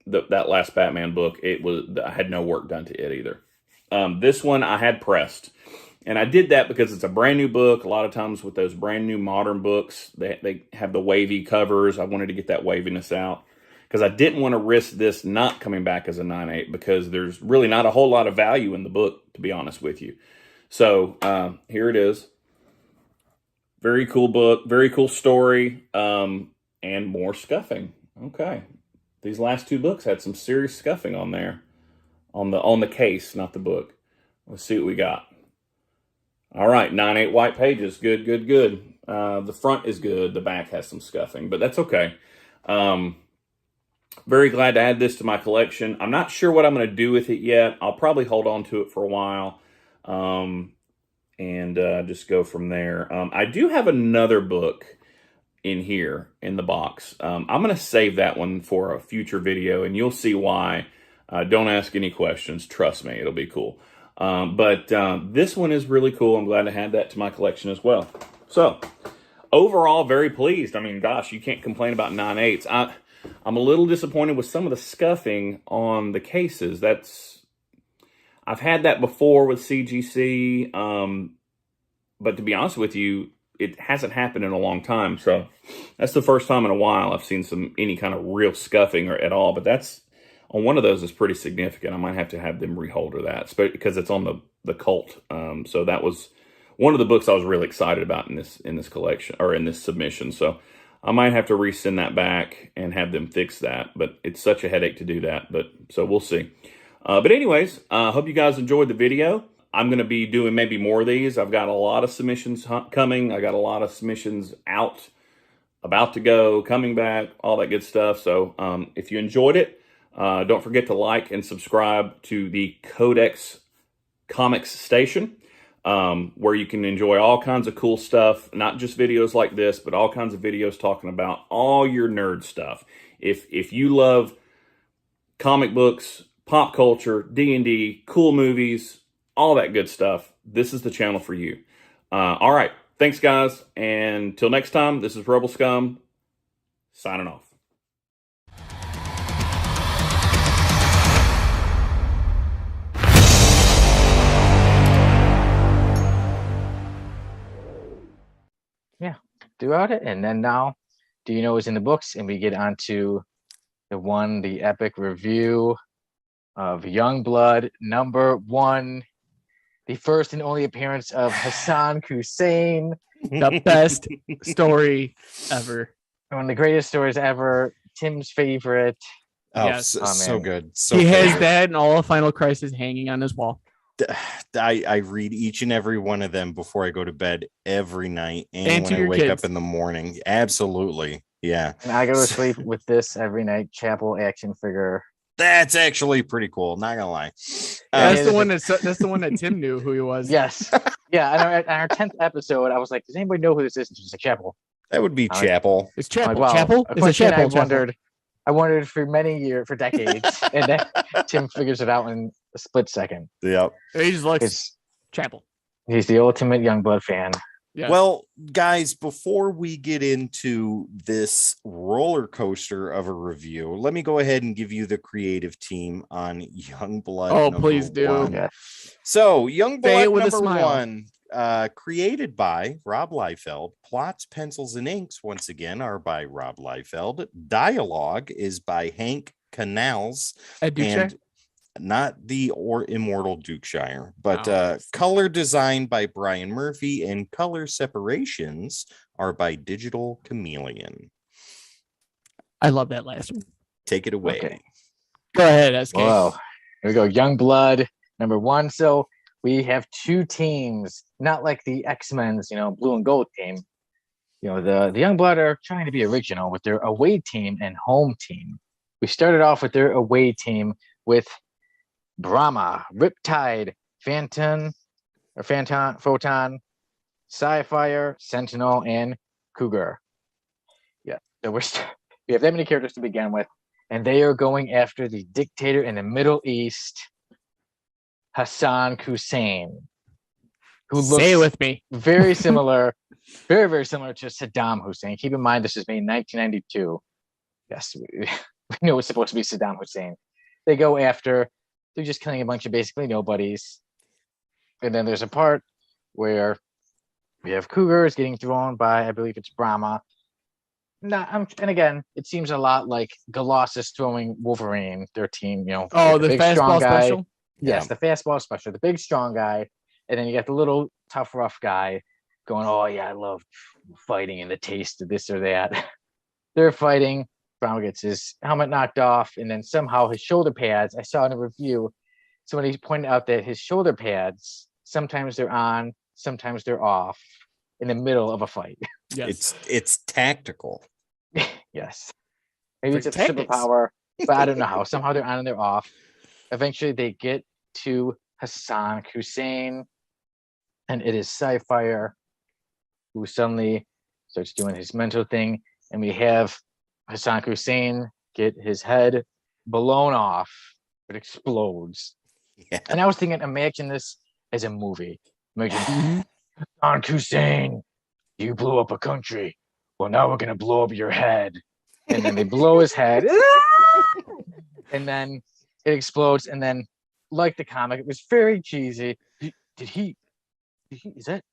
that last Batman book, I had no work done to it either. This one I had pressed. And I did that because it's a brand new book. A lot of times with those brand new modern books, they have the wavy covers. I wanted to get that waviness out because I didn't want to risk this not coming back as a 9.8 because there's really not a whole lot of value in the book, to be honest with you. So here it is. Very cool book, very cool story, and more scuffing. Okay. These last two books had some serious scuffing on there. On the case, not the book. Let's see what we got. All right, 9.8 white pages. Good, good, good. The front is good. The back has some scuffing, but that's okay. Very glad to add this to my collection. I'm not sure what I'm going to do with it yet. I'll probably hold on to it for a while and just go from there. I do have another book in here in the box. I'm going to save that one for a future video, and you'll see why. Don't ask any questions. Trust me, it'll be cool. But this one is really cool. I'm glad to add that to my collection as well. So, overall, very pleased. I mean, gosh, you can't complain about 9.8s. I'm a little disappointed with some of the scuffing on the cases. I've had that before with CGC, but to be honest with you, it hasn't happened in a long time. So, that's the first time in a while I've seen any kind of real scuffing or at all. But that's on one of those is pretty significant. I might have to have them reholder that, because it's on the cult. So that was one of the books I was really excited about in this collection or in this submission. So I might have to resend that back and have them fix that. But it's such a headache to do that. But so we'll see. But anyways, hope you guys enjoyed the video. I'm going to be doing maybe more of these. I've got a lot of submissions coming. I got a lot of submissions out, about to go, coming back, all that good stuff. So if you enjoyed it, don't forget to like and subscribe to the Codex Comics Station, where you can enjoy all kinds of cool stuff, not just videos like this, but all kinds of videos talking about all your nerd stuff. If you love comic books, pop culture, D&D, cool movies, all that good stuff, this is the channel for you. All right. Thanks, guys. And till next time, this is Rebel Scum, signing off. Throughout it, and then now, do you know what's in the books? And we get onto the epic review of Youngblood #1, the first and only appearance of Hassan Hussein, The best story ever. one of the greatest stories ever. Tim's favorite. Oh, Yes. so man. good. So He has favorite. that and all of Final Crisis hanging on his wall. I read each and every one of them before I go to bed every night and And when to I your wake kids. up in the morning. Absolutely. Yeah. And I go to sleep with this every night. Chapel action figure. That's actually pretty cool. Not gonna lie. That's Yeah, the one that's the one that Tim knew who he was. Yes. Yeah. And on our 10th episode, I was like, does anybody know who this is? And she's like, Chapel. That would be I- Chapel. It's I'm Chapel. like, wow. Chapel? A It's a question Chapel. I wondered for many years, for decades, and then Tim figures it out in a split second. Yep. He just looks It's, Chapel. he's the ultimate Youngblood fan. Yes. Well, guys, before we get into this roller coaster of a review, let me go ahead and give you the creative team on Youngblood. Oh, number please do. 1. Yeah. So, Say Youngblood it with a number smile. 1, created by Rob Liefeld. Plots, pencils, and inks, once again, are by Rob Liefeld. Dialogue is by Hank Canals. At Duke And not the immortal Dukeshire, but Oh. color design by Brian Murphy, and color separations are by Digital Chameleon. I love that last one. Take it away. Okay. Go ahead, SK. Whoa. Here we go. Youngblood #1. So we have two teams, not like the X-Men's, blue and gold team. The Youngblood are trying to be original with their away team and home team. We started off with their away team with Brahma, Riptide, Photon, Sci-Fire, Sentinel, and Cougar. Yeah, so we have that many characters to begin with, and they are going after the dictator in the Middle East, Hassan Hussein, who looks Say it with me. very similar, very, very similar to Saddam Hussein. Keep in mind, this is made in 1992. Yes, we know it's supposed to be Saddam Hussein. They go after, they're just killing a bunch of basically nobodies. And then there's a part where we have cougars getting thrown by, I believe it's Brahma. And again, it seems a lot like Colossus throwing Wolverine, their team, Oh, the the big strong fastball guy. special. Yes, the fastball special, the big strong guy, and then you got the little tough rough guy going, "Oh yeah, I love fighting and the taste of this or that." They're fighting. Brown gets his helmet knocked off, and then somehow his shoulder pads. I saw in a review, somebody pointed out that his shoulder pads sometimes they're on, sometimes they're off in the middle of a fight. Yes. It's tactical. Yes, maybe It's it's like a tactics. superpower, but I don't know how. Somehow they're on and they're off. Eventually, they get to Hassan Hussein, and it is Sci-Fire who suddenly starts doing his mental thing, and we have Hassan Hussein get his head blown off. It explodes. Yeah. And I was thinking, imagine this as a movie. Imagine Mhm. Hassan Hussein, you blew up a country. Well, now we're gonna blow up your head. And then they blow his head. And then it explodes. And then, like the comic, it was very cheesy. Did he is that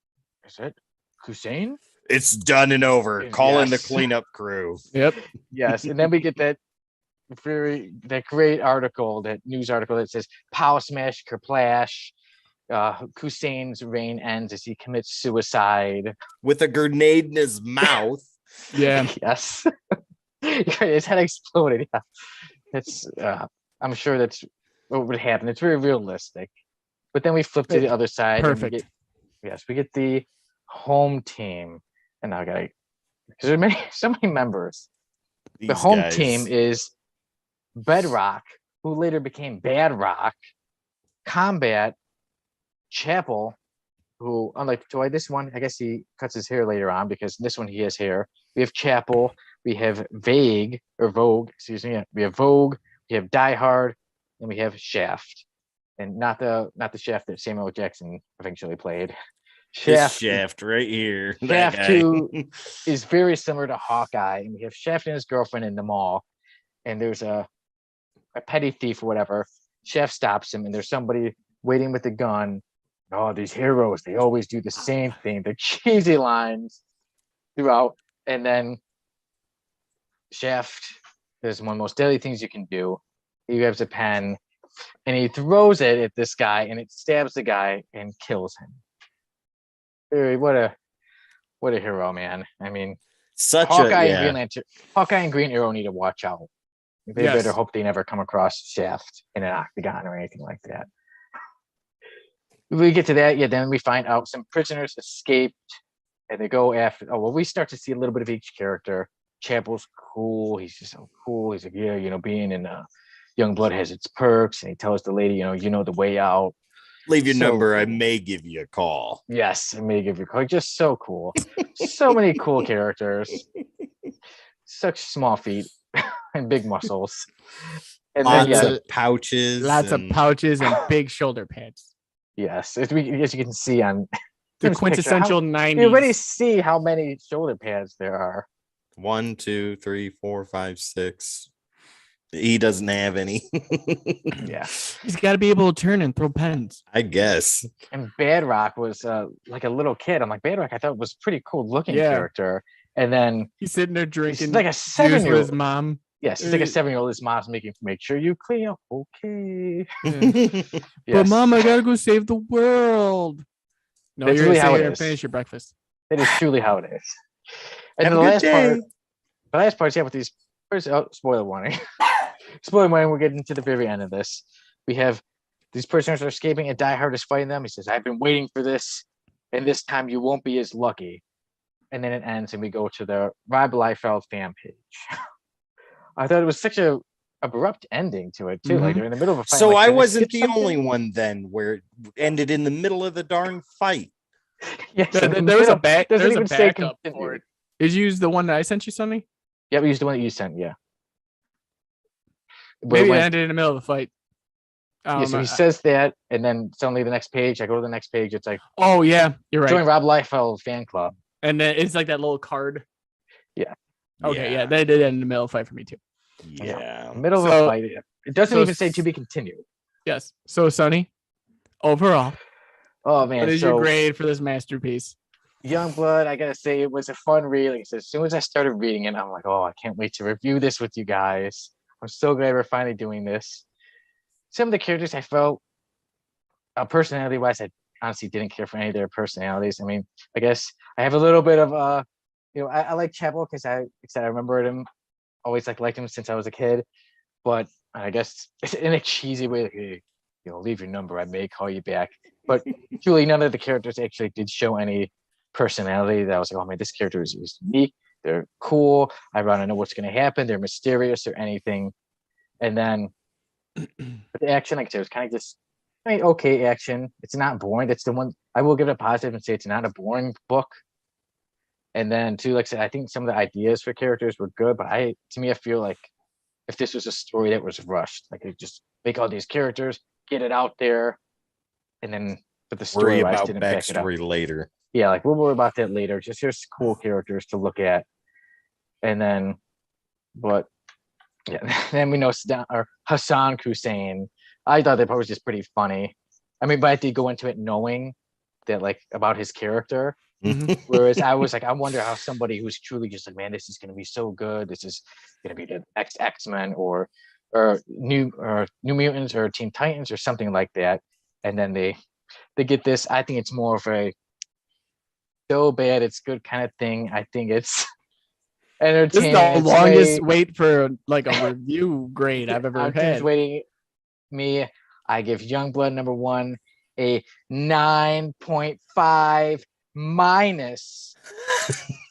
Hussein? It's done and over. Call in the Yes. cleanup crew. Yep. Yes. And then we get that great article, that news article that says power smash kerplash. Hussein's reign ends as he commits suicide. With a grenade in his mouth. Yeah. Yes. His head exploded. Yeah. It's I'm sure that's what would happen. It's very realistic. But then we flip to the other side. Perfect. We get the home team. And now I gotta, because there are so many members. The These home guys. team is Bedrock, who later became Bad Rock, Combat, Chapel, who, unlike Toy, this one, I guess he cuts his hair later on because this one he has hair. We have Chapel, we have Vogue, excuse me. We have Vogue, we have Die Hard, and we have Shaft. And not the Shaft that Samuel Jackson eventually played. This Shaft right here. That Shaft guy. 2 is very similar to Hawkeye, and we have Shaft and his girlfriend in the mall, and there's a petty thief or whatever. Shaft stops him, and there's somebody waiting with a gun. Oh, these heroes, they always do the same thing. The cheesy lines throughout. And then Shaft is one of the most deadly things you can do. He grabs a pen and he throws it at this guy, and it stabs the guy and kills him. What a hero, man. I mean, Such Hawkeye a and Green Lantern, Hawkeye and Green Arrow need to watch out. They Yes. better hope they never come across Shaft in an octagon or anything like that. We get to that, then we find out some prisoners escaped, and they go after. Oh well, we start to see a little bit of each character. Chapel's cool. He's just so cool. He's like, yeah, being in Young Blood has its perks, and he tells the lady, you know the way out. leave your So number. I cool. may give you a call. Yes, and may give you a call. Just so cool. So many cool characters. Such small feet and big muscles. And then Lots of pouches. Lots of and- pouches and big shoulder pads. yes, as you can see on The Tim's picture, quintessential you 90s. already see how many shoulder pads there are. 1, 2, 3, 4, 5, 6. He doesn't have any. Yeah. He's got to be able to turn and throw pens. I guess. And Badrock was like a little kid. I'm like, Badrock, I thought was a pretty cool looking Yeah. character. And then He's sitting there he's drinking like a beers with his 7-year-old. mom. Yes, he's like a 7-year-old. His mom's make sure you clean up. Okay. But Yes. mom, I gotta go save the world. No, That's you're really gonna how sit it here and is. finish your breakfast. That is truly how it is. And Have the a good last day. part, with these. Spoiler warning. Spoiler warning. We're getting to the very end of this. We have these prisoners are escaping, and Die Hard is fighting them. He says, "I've been waiting for this, and this time you won't be as lucky." And then it ends, and we go to the Rob Liefeld fan page. I thought it was such a abrupt ending to it too. Like Mhm. they're in the middle of a fight. So like, I did wasn't skip the something? only one then where it ended in the middle of the darn fight. Yes, There, in the there was a middle. back. Doesn't There's a even say backup for continue. it. Did you use the one that I sent you, Sonny? Yeah, we used the one that you sent. Yeah. But Maybe it when- ended in the middle of the fight. yeah, so he says that, and then suddenly the next page, I go to the next page, it's like, Oh yeah, you're right. join Rob Liefeld fan club. And then it's like that little card. Yeah. Okay, yeah, they did end in the middle of the fight for me too. Yeah. Middle of So- a fight. It doesn't so even say to be continued. Yes. So Sonny, overall, Oh what man, is your so grade for this masterpiece? Youngblood, I gotta say, it was a fun read. Like I said, as soon as I started reading it, I'm like, oh, I can't wait to review this with you guys. I'm so glad we're finally doing this. Some of the characters I felt, personality wise, I honestly didn't care for any of their personalities. I mean, I guess I have a little bit of I like Chapel because I remembered him, always liked him since I was a kid. But I guess in a cheesy way, like, hey, leave your number, I may call you back. But truly, none of the characters actually did show any personality that I was like, oh man, this character is unique. They're cool. I want to know what's going to happen. They're mysterious or anything. And then but the action, like I said, was kind of just, okay action. It's not boring. That's the one I will give it a positive and say it's not a boring book. And then too, like I said, I think some of the ideas for characters were good, but I feel like if this was a story that was rushed, like they just make all these characters, get it out there, and then but the Worry story about didn't back it up. backstory later. Yeah, like we'll worry about that later. Just here's cool characters to look at, and then, but yeah, then we know Hassan Hussein. I thought that part was just pretty funny. I mean, but I did go into it knowing that about his character. Whereas I was like, I wonder how somebody who's truly just like, man, this is going to be so good. This is going to be the X-Men or New Mutants or Teen Titans or something like that. And then they get this. I think it's more of a so bad it's good kind of thing. I think it's entertaining. This is the It's longest wait for like a review grade I've ever I'm had. just waiting. I give Youngblood number 1 a 9.5 minus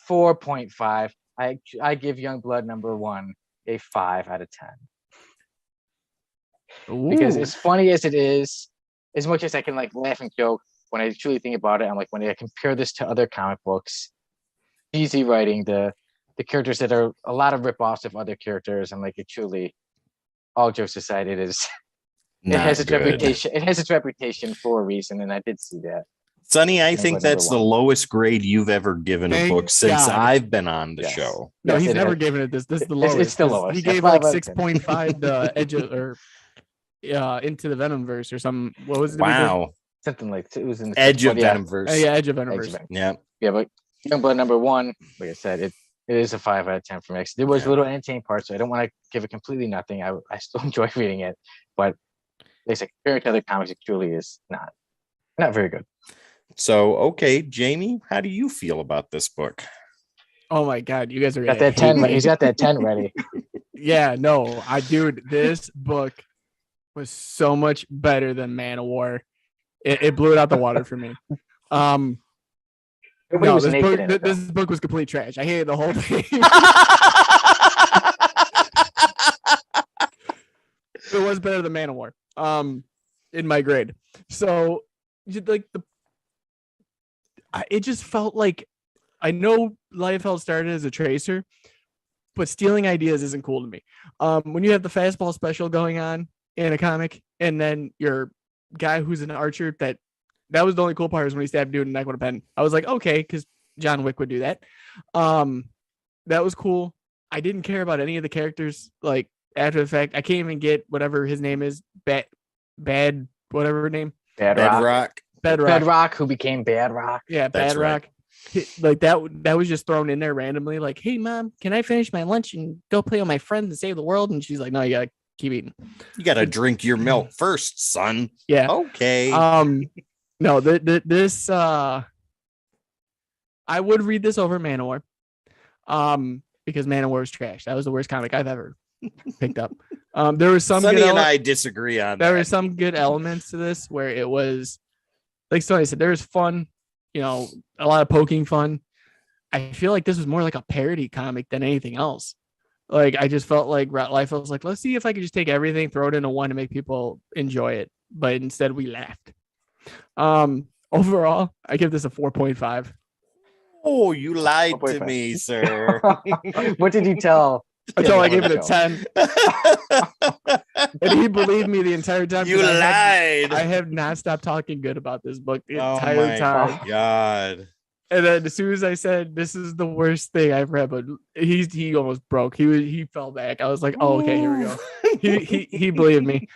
4.5. I give Youngblood number 1 a 5 out of 10. Because Ooh. as funny as it is, as much as I can laugh and joke, when I truly think about it, I'm like, when I compare this to other comic books, easy writing, the characters that are a lot of rip-offs of other characters, I'm like, it truly, all jokes aside, it is. It has its reputation. It has its reputation for a reason, and I did see that. Sonny, I think Number that's the one. lowest grade you've ever given a Thank book since God. I've been on the Yes. show. No, Yes, he's it never has- given it this. This is the it's lowest. the 'cause lowest. He That's gave why like I like it. 6.5 to Edge of, or Into the Venomverse or some. What was it? Wow. Something like it was in the Edge of yeah, Venomverse. Yeah, Edge of Edge of Venomverse. Venom. Yeah. Yeah, but Youngblood number 1, like I said, it is a 5 out of 10 for me. There was Yeah. little entertaining parts, so I don't want to give it completely nothing. I still enjoy reading it, but it's like compared to other comics, it truly is not very good. So, okay, Jamie, how do you feel about this book? Oh my God, you guys are Got gonna that 10. hate me. He's got that 10 ready. Yeah, no, dude, this book was so much better than Man of War. It blew it out the water for me. Nobody No, was this naked book, in it, though. this book was complete trash. I hated the whole thing. It was better than Man of War. In my grade. So, like it just felt like, I know Liefeld started as a tracer, but stealing ideas isn't cool to me. When you have the fastball special going on in a comic, and then your guy who's an archer, that was the only cool part, is when he stabbed dude in the neck with a pen. I was like, okay, because John Wick would do that. That was cool. I didn't care about any of the characters. Like, after the fact, I can't even get whatever his name is. Bad whatever her name. Bedrock. Bedrock, who became Bad Rock. Yeah, That's Bedrock. Like that was just thrown in there randomly. Like, hey mom, can I finish my lunch and go play with my friends and save the world? And she's like, no, you gotta keep eating. You got to drink your milk first, son. Yeah. Okay. No, this I would read this over Man of War. Because Man of War is trash. That was the worst comic I've ever picked up. There was some Sonny good and I disagree on that. there were some good elements to this where it was, like Sonny said, there was fun, a lot of poking fun. I feel like this was more like a parody comic than anything else. Like, I just felt like Life was like, let's see if I could just take everything, throw it into one, and make people enjoy it. But instead, we laughed. Overall, I give this a 4.5. Oh, you lied to 4.5. me, sir. What did you tell? Until I Tim gave it a on the 10. And he believed me the entire time. You 'cause lied. I have not stopped talking good about this book the Oh entire my time. God. And then as soon as I said this is the worst thing I've read, but he almost broke. He fell back. I was like, oh, okay, here we go. He believed me.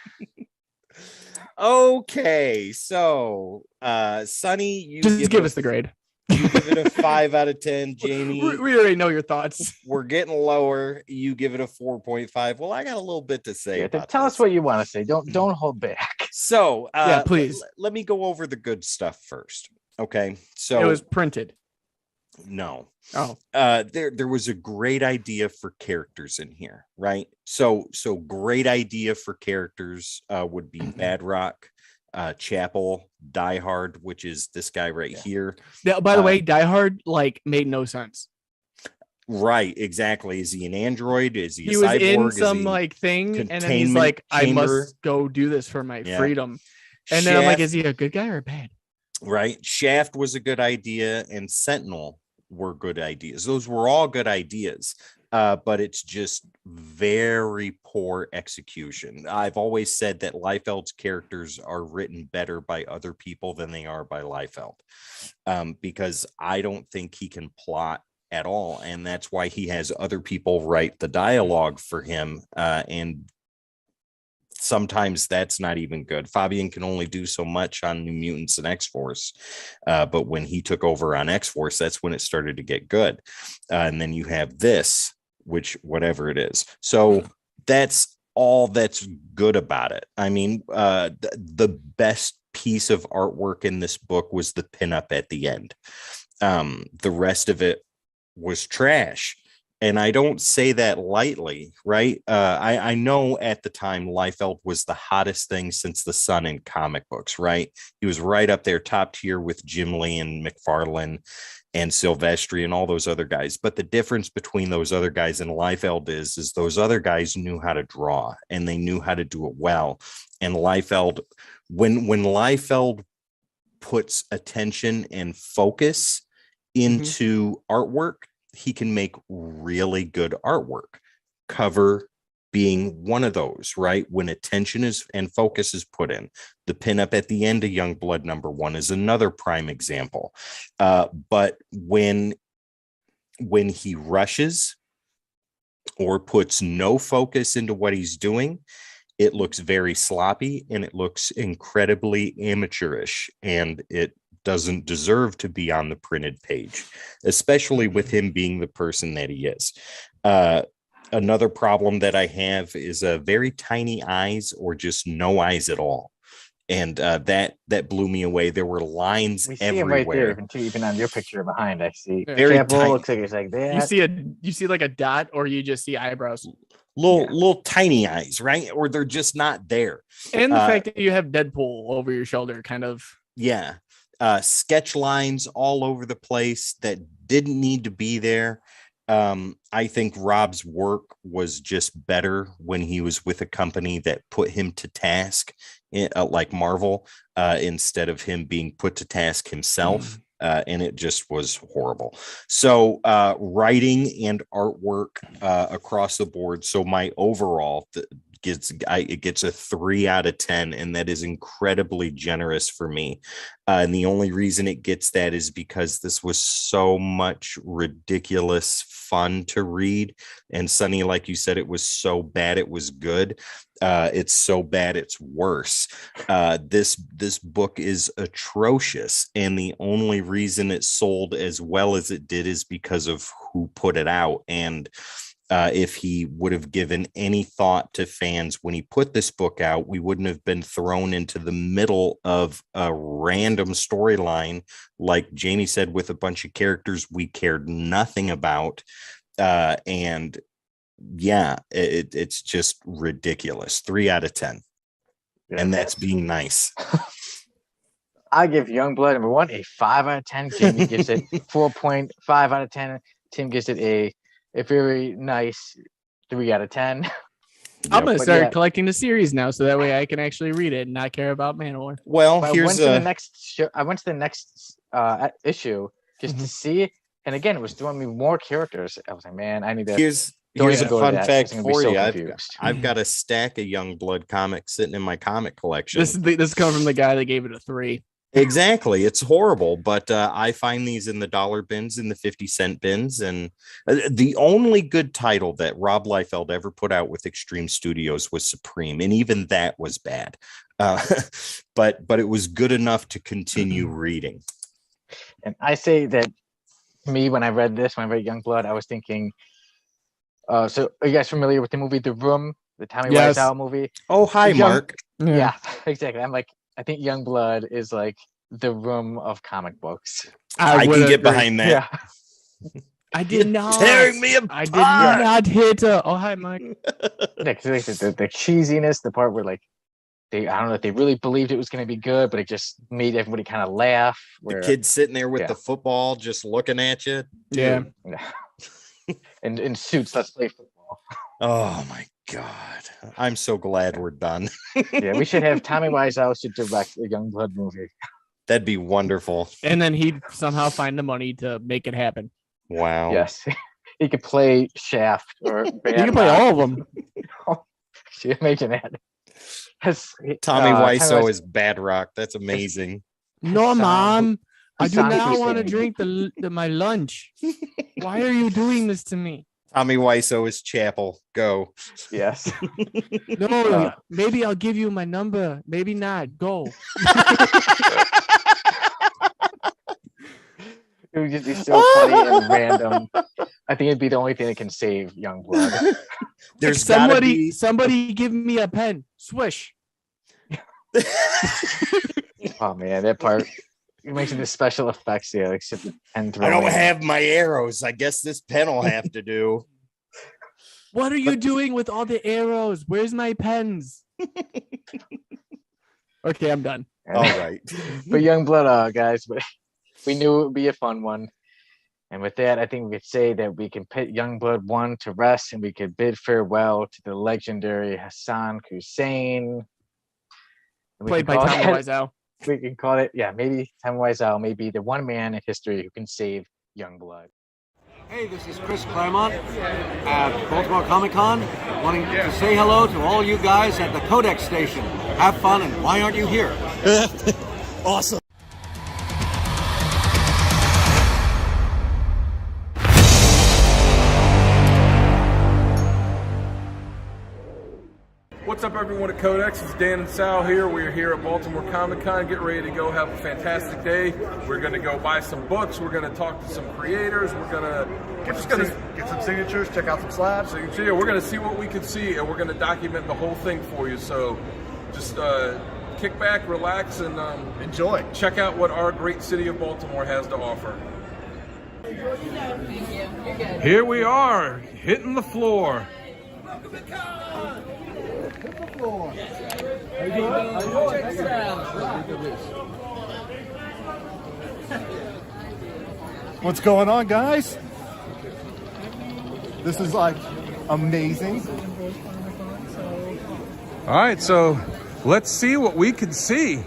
Okay, so Sonny, you Just give us the grade. You give it a 5 out of 10. Jamie, we already know your thoughts. we're getting lower. You give it a 4.5. Well, I got a little bit to say. Yeah, about tell this. us what you want to say. Don't hold back. So, Yeah, please. Let me go over the good stuff first. Okay, so It was printed. no. Oh, There was a great idea for characters in here, right? So great idea for characters would be Badrock, Chapel, Die Hard, which is this guy right here. yeah, by the way, Die Hard like made no sense. Right, exactly. Is he an android? Is he a He was cyborg? in Is some he like thing, and then he's containment like, "I chamber? must go do this for my Yeah. freedom." And then I'm like, Shaft, "Is he a good guy or bad?" right? Shaft was a good idea, and Sentinel were good ideas. Those were all good ideas, but it's just very poor execution. I've always said that Liefeld's characters are written better by other people than they are by Liefeld, because I don't think he can plot at all, and that's why he has other people write the dialogue for him, and sometimes that's not even good. Fabian can only do so much on New Mutants and X-Force, but when he took over on X-Force, that's when it started to get good. And then you have this, which whatever it is. So that's all that's good about it. I mean, the best piece of artwork in this book was the pinup at the end. The rest of it was trash. And I don't say that lightly, right? I know at the time Liefeld was the hottest thing since the Sun in comic books, right? He was right up there, top tier with Jim Lee and McFarlane and Silvestri and all those other guys. But the difference between those other guys and Liefeld is those other guys knew how to draw and they knew how to do it well. And Liefeld, when Liefeld puts attention and focus into artwork, he can make really good artwork. Cover being one of those, right? When attention is and focus is put in. The pinup at the end of Youngblood #1 is another prime example. But when he rushes or puts no focus into what he's doing, it looks very sloppy and it looks incredibly amateurish, and it doesn't deserve to be on the printed page, especially with him being the person that he is. Another problem that I have is very tiny eyes or just no eyes at all. And that blew me away. There were lines We see him right there, everywhere. even on your picture behind. I see. Very Chapel tiny. looks like it's like that. You see like a dot, or you just see eyebrows. Little tiny eyes, right? Or they're just not there. And the fact that you have Deadpool over your shoulder, kind of. Yeah. Sketch lines all over the place that didn't need to be there. I think Rob's work was just better when he was with a company that put him to task, like Marvel, instead of him being put to task himself. And it just was horrible. So writing and artwork across the board. So my overall it gets a 3 out of 10, and that is incredibly generous for me. And the only reason it gets that is because this was so much ridiculous fun to read. And Sonny, like you said, it was so bad it was good. It's so bad it's worse. This book is atrocious, and the only reason it sold as well as it did is because of who put it out. And if he would have given any thought to fans when he put this book out, we wouldn't have been thrown into the middle of a random storyline, like Jamie said, with a bunch of characters we cared nothing about. And yeah, it's just ridiculous. 3 out of 10. Yeah. And that's being nice. I give Youngblood #1 a 5 out of 10. Jamie gives it 4.5 out of 10. Tim gives it a very nice 3 out of 10. I'm gonna But start yeah. collecting the series now, so that way I can actually read it and not care about Manowar. Well, But I here's went to the next show. I went to the next issue just to see it, and again, it was throwing me more characters. I was like, man, I need to. here's Don't a even go to fun that, fact 'cause I'm gonna be for so you. confused. I've got a stack of Youngblood comics sitting in my comic collection. This is coming from the guy that gave it a 3. Exactly. It's horrible, but I find these in the dollar bins, in the 50-cent bins. And the only good title that Rob Liefeld ever put out with Extreme Studios was Supreme. And even that was bad. Uh, but it was good enough to continue reading. And I say that me, when I read Youngblood, I was thinking, so are you guys familiar with the movie The Room, the Tommy Yes. Wiseau movie? Oh, hi, Young- Mark. Yeah, exactly. I'm like, I think Youngblood is like The Room of comic books. I would can get agree. behind that. Yeah. I did not. Tearing me I did apart. not hit. Oh, hi, Mike. Yeah, 'cause, like, the cheesiness, the part where like I don't know if they really believed it was going to be good, but it just made everybody kind of laugh. The Where, kid sitting there with yeah. the football, just looking at you. Yeah. Dude. and in suits, let's play football. Oh my God. I'm so glad we're done. Yeah, we should have Tommy Wiseau should direct a Youngblood movie. That'd be wonderful. And then he'd somehow find the money to make it happen. Wow. Yes, he could play Shaft or You can play all of them. Imagine that. Tommy Wiseau Wiseau is Bad Rock. That's amazing. No, Sound- Mom. I do Sonic not want to Hussein. drink my lunch. Why are you doing this to me? Tommy Wiseau is Chapel. Go. Yes. No, Uh, maybe I'll give you my number. Maybe not. Go. It would just be so funny and random. I think it'd be the only thing that can save Youngblood. There's gotta be. somebody give me a pen. Swish. Oh man, that part. You mentioned the special effects here, like shit, and I don't have my arrows. I guess this pen will have to do. What are you doing with all the arrows? Where's my pens? Okay, I'm done. All right. But Youngblood, guys, but we knew it would be a fun one. And with that, I think we could say that we can put Youngblood 1 to rest, and we could bid farewell to the legendary Hassan Hussein. And we Played can by call Tommy that- Wiseau. We can call it, yeah, maybe Tommy Wiseau may be the one man in history who can save Youngblood. Hey, this is Chris Claremont at Baltimore Comic Con, wanting to say hello to all you guys at the Codex station. Have fun, and why aren't you here? Awesome. What's up, everyone at Codex? It's Dan and Sal here. We're here at Baltimore Comic Con. Get ready to go have a fantastic day. We're going to go buy some books. We're going to talk to some creators. We're going to We're just gonna get some signatures, check out some slabs. So yeah, we're going to see what we can see, and we're going to document the whole thing for you. So just kick back, relax, and Enjoy. check out what our great city of Baltimore has to offer. Here we are, hitting the floor. What's going on, guys? This is like amazing. All right, so let's see what we can see.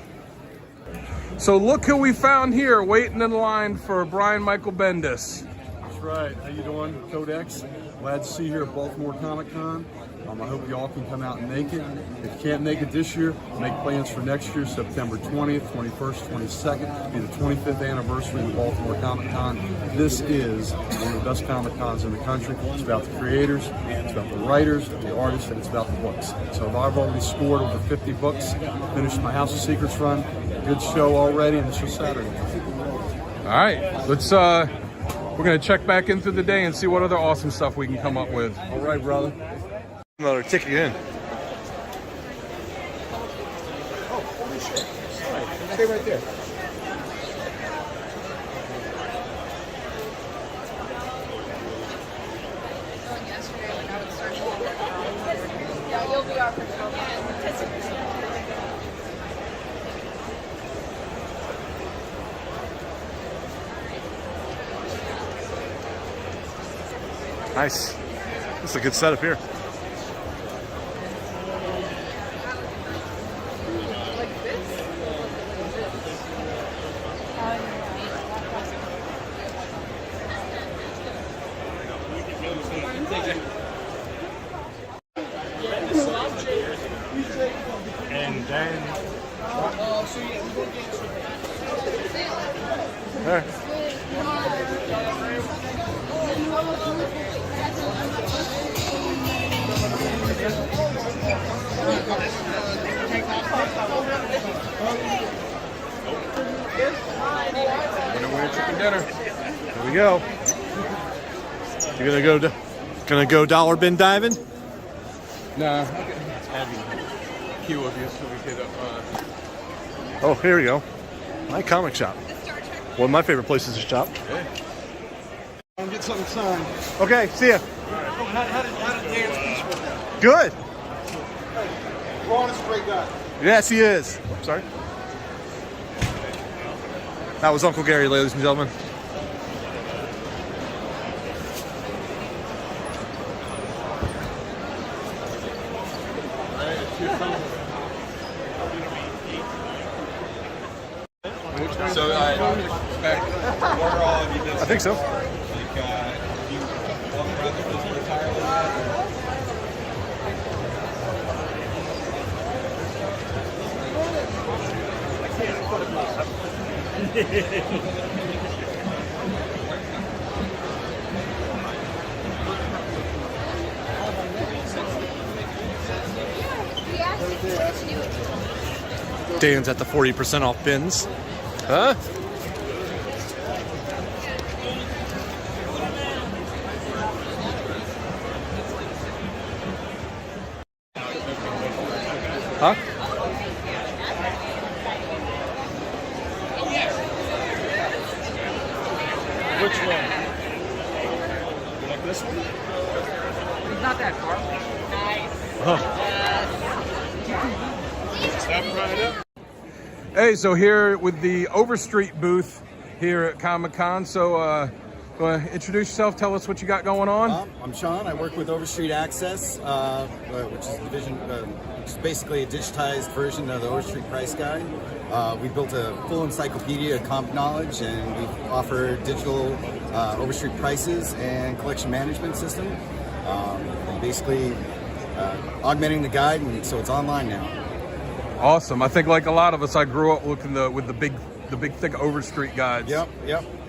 So look who we found here waiting in line for Brian Michael Bendis. That's right. How you doing, Codex? Glad to see you here at Baltimore Comic Con. I hope you all can come out and make it. If you can't make it this year, make plans for next year, September 20th, 21st, 22nd. It'll be the 25th anniversary of the Baltimore Comic Con. This is one of the best Comic Cons in the country. It's about the creators, it's about the writers, the artists, and it's about the books. So I've already scored over 50 books, finished my House of Secrets run. Good show already, and it's just Saturday. All right, let's we're gonna check back in through the day and see what other awesome stuff we can come up with. All right, brother. Another ticket in. Stay right there. Yeah, you'll be offered. Nice. This is a good setup here. And then All right. Winner, chicken dinner. Here we go. You're gonna go dollar bin diving? Nah, have queue of you so we could. Oh, here we go. My comic shop. One of my favorite places to shop. I'll get something signed. Okay, see ya. How did Dan's piece work? Good. Ron is a great guy. Yes, he is. Sorry. That was Uncle Gary, ladies and gentlemen. So back, where are all of you? I think so. Dan's at the 40% off bins. Huh? Huh? Which one? You like this one? It's not that far. Stop right up. Hey, so here with the Overstreet booth here at Comic-Con. So, introduce yourself. Tell us what you got going on. I'm Sean. I work with Overstreet Access, which is a division, which is basically a digitized version of the Overstreet Price Guide. We built a full encyclopedia of comp knowledge, and we offer digital Overstreet prices and collection management system. And basically augmenting the guide, and so it's online now. Awesome. I think like a lot of us, I grew up looking with the big thick Overstreet guides. Yep.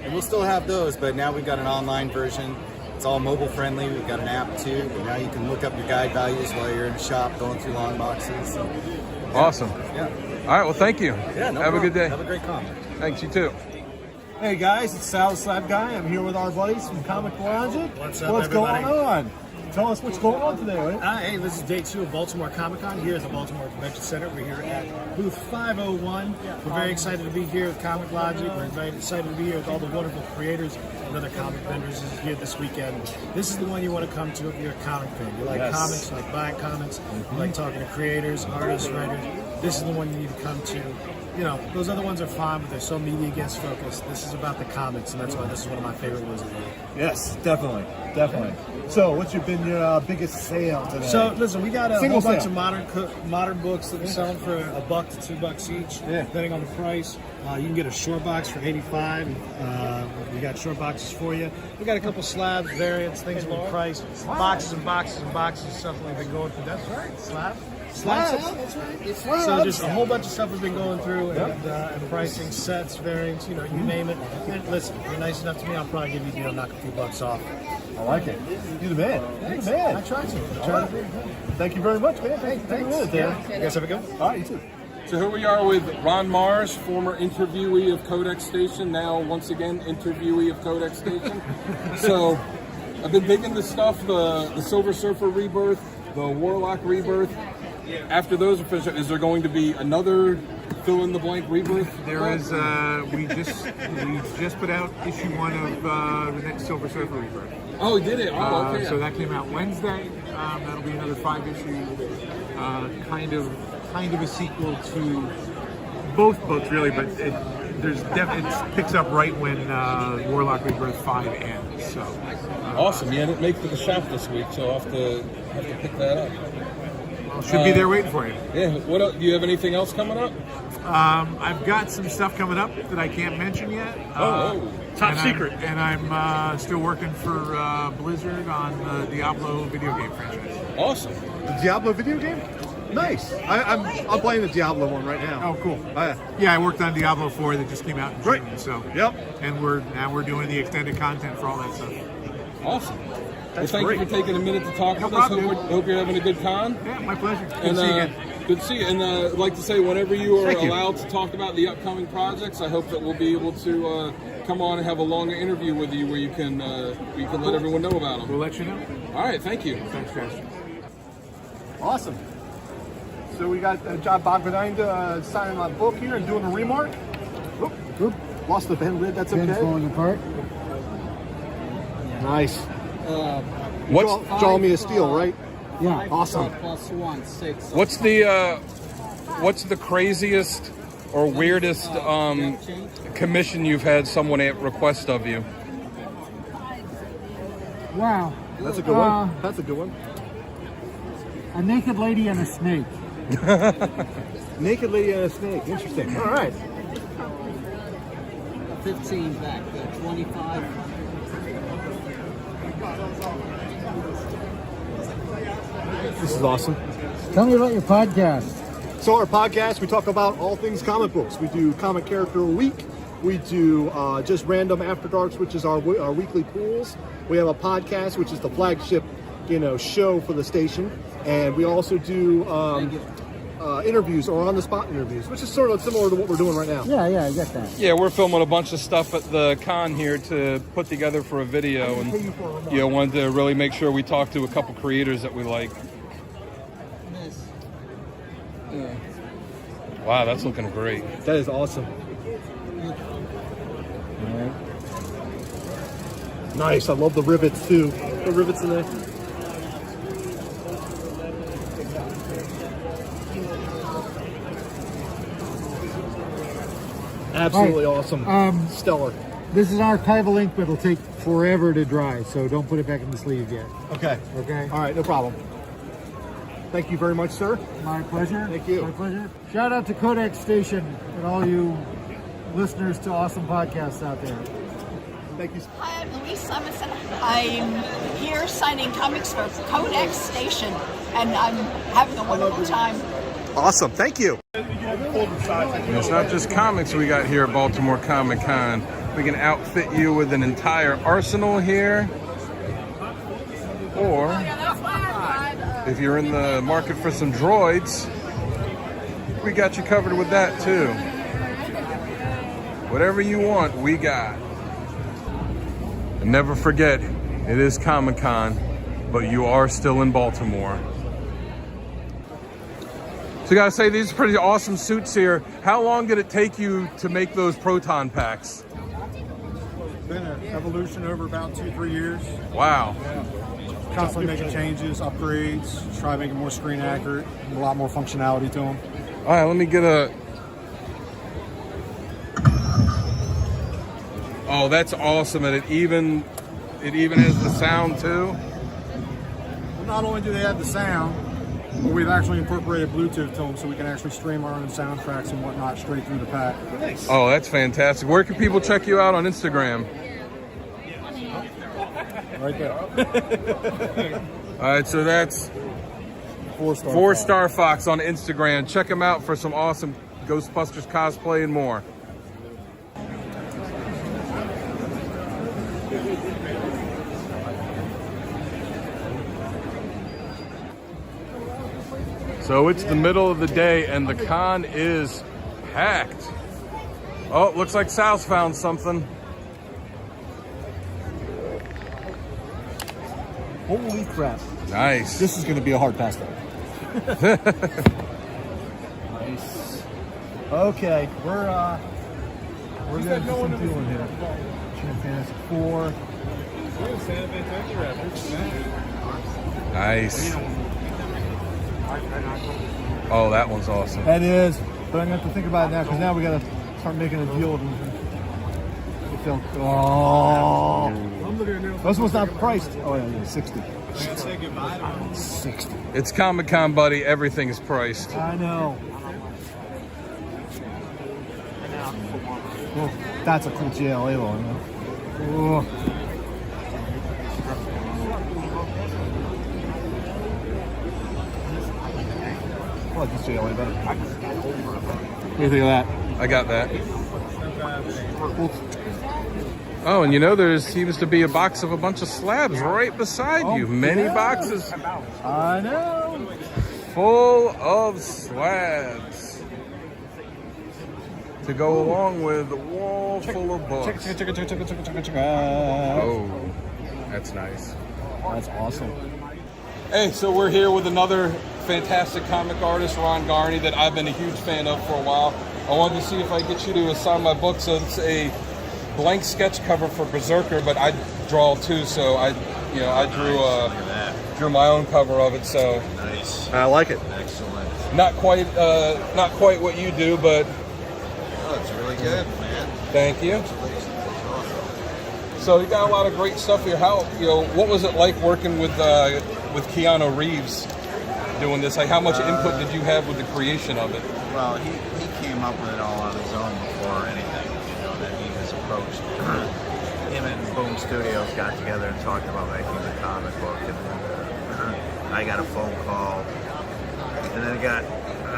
And we'll still have those, but now we've got an online version. It's all mobile friendly. We've got an app too, but now you can look up your guide values while you're in the shop going through long boxes. So, yeah. Awesome. Yeah. All right. Well, thank you. Yeah. No Have a good day. Have a great con. Thanks. You too. Hey guys, it's Sal the Slab Guy. I'm here with our buddies from Comic Logic. What's up, What's everybody? going on? Tell us what's going on today, right? Hey, this is day 2 of Baltimore Comic Con here at the Baltimore Convention Center. We're here at booth 501. We're very excited to be here with Comic Logic. We're very excited to be here with all the wonderful creators and other comic vendors here this weekend. This is the one you want to come to if you're a comic fan. You like comics, you like buying comics, you like talking to creators, artists, writers. This is the one you need to come to. You know, those other ones are fine, but they're so media guest focused. This is about the comics, and that's why this is one of my favorite ones of the year. Yes, definitely. So, what's been your biggest sale today? So, listen, we got a Single whole bunch sale. of modern books that we're selling for $1 to $2 each, depending on the price. You can get a short box for $85. We got short boxes for you. We got a couple slabs, variants, things of the price, boxes and boxes and boxes of stuff that we've been going through. That's right, slabs. That's right. So just a whole bunch of stuff we've been going through, and pricing, sets, variants, you name it. And listen, if you're nice enough to me, I'll probably give you a deal, knock a few bucks off. I like it. You're the man. Thanks. You're the man. I try to. Thank you very much, man. Thanks. Thanks. You guys have a good one? All right, you too. So here we are with Ron Mars, former interviewee of Codex Station, now once again interviewee of Codex Station. So I've been digging the stuff, the Silver Surfer Rebirth, the Warlock Rebirth. After those, is there going to be another fill-in-the-blank Rebirth? There is. We just put out issue 1 of the next Silver Surfer Rebirth. Oh, did it? Oh, okay. So that came out Wednesday. That'll be another 5 issue, kind of a sequel to both books, really. But it picks up right when Warlock Rebirth 5 ends. So awesome. Yeah, I didn't make it to the shop this week, so I'll have to pick that up. Should be there waiting for you. Yeah. What else? Do you have anything else coming up? I've got some stuff coming up that I can't mention yet. Top secret. I'm still working for Blizzard on the Diablo video game franchise. Awesome. The Diablo video game? Nice. I'm playing the Diablo one right now. Oh, cool. Yeah. Yeah, I worked on Diablo 4 that just came out in June. Right. So Yep. and we're doing the extended content for all that stuff. Awesome. That's well, thank great. you for taking a minute to talk No with us. problem, Hope you're having a good con. Yeah, my pleasure. Good And to see you again. good to see you. And I'd like to say, whenever you are Thank you. allowed to talk about the upcoming projects, I hope that we'll be able to come on and have a longer interview with you where you can let everyone know about them. We'll let you know. All right, thank you. Thanks, guys. Awesome. So we got John Bogdanida signing my book here and doing a remark. Oop, lost the pen lid. That's okay. falling apart. Nice. What's Ptolemy of Steel, right? Yeah. Awesome. what's the craziest or weirdest commission you've had someone request of you? Wow. That's a good one. That's a good one. A naked lady and a snake. Naked lady and a snake. Interesting. All right. 15 back there, 25. This is awesome. Tell me about your podcast. So our podcast, we talk about all things comic books. We do Comic Character a Week. We do just Random After Darks, which is our weekly pools. We have a podcast, which is the flagship, show for the station. And we also do interviews or on-the-spot interviews, which is sort of similar to what we're doing right now. Yeah, I get that. Yeah, we're filming a bunch of stuff at the con here to put together for a video, and wanted to really make sure we talk to a couple creators that we like. Yeah. Wow, that's looking great. That is awesome. Nice. I love the rivets too. The rivets in there. Absolutely awesome. Stellar. This is archival ink, but it'll take forever to dry, so don't put it back in the sleeve yet. Okay. Okay? All right, no problem. Thank you very much, sir. My pleasure. Thank you. My pleasure. Shout out to Codex Station and all you listeners to awesome podcasts out there. Thank you. Hi, I'm Louise Simonson. I'm here signing comics for Codex Station, and I'm having a wonderful time. Awesome. Thank you. And it's not just comics we got here at Baltimore Comic Con. We can outfit you with an entire arsenal here. Or if you're in the market for some droids, we got you covered with that too. Whatever you want, we got. And never forget, it is Comic-Con, but you are still in Baltimore. So I gotta say, these are pretty awesome suits here. How long did it take you to make those proton packs? It's been an evolution over about 2-3 years. Wow. Constantly making changes, upgrades, try to make it more screen accurate, a lot more functionality to them. All right, let me get a... Oh, that's awesome. And it even has the sound too. Well, not only do they have the sound, but we've actually incorporated Bluetooth to them so we can actually stream our own soundtracks and whatnot straight through the pack. Oh, that's fantastic. Where can people check you out on Instagram? Right there. All right, so that's 4-Star Fox on Instagram. Check him out for some awesome Ghostbusters cosplay and more. So it's the middle of the day and the con is packed. Oh, looks like Sal's found something. Holy crap. Nice. This is going to be a hard pass though. Nice. Okay, we're getting some fuel in here. Fantastic Four. Nice. Oh, that one's awesome. That is, but I'm gonna have to think about it now because now we gotta start making a deal with them. Oh, this one's not priced. Oh yeah, 60. 60. It's Comic-Con, buddy. Everything is priced. I know. Well, that's a cool GLA one. Oh. like this JLA better. What do you think of that? I got that. Oh, and you know, there seems to be a box of a bunch of slabs right beside you. Many boxes. I know. Full of slabs. To go along with the wall full of books. Oh, that's nice. That's awesome. Hey, so we're here with another fantastic comic artist, Ron Garney, that I've been a huge fan of for a while. I wanted to see if I get you to sign my book. So it's a blank sketch cover for Berserker, but I draw too, so I drew my own cover of it. So Nice. I like it. Excellent. not quite what you do, but Oh, it's really good, man. thank you. So you got a lot of great stuff here. What was it like working with Keanu Reeves doing this? Like, how much input did you have with the creation of it? Well, he came up with it all on his own before anything, that he was approached. Him and Boom Studios got together and talked about making the comic book, and I got a phone call, and then I got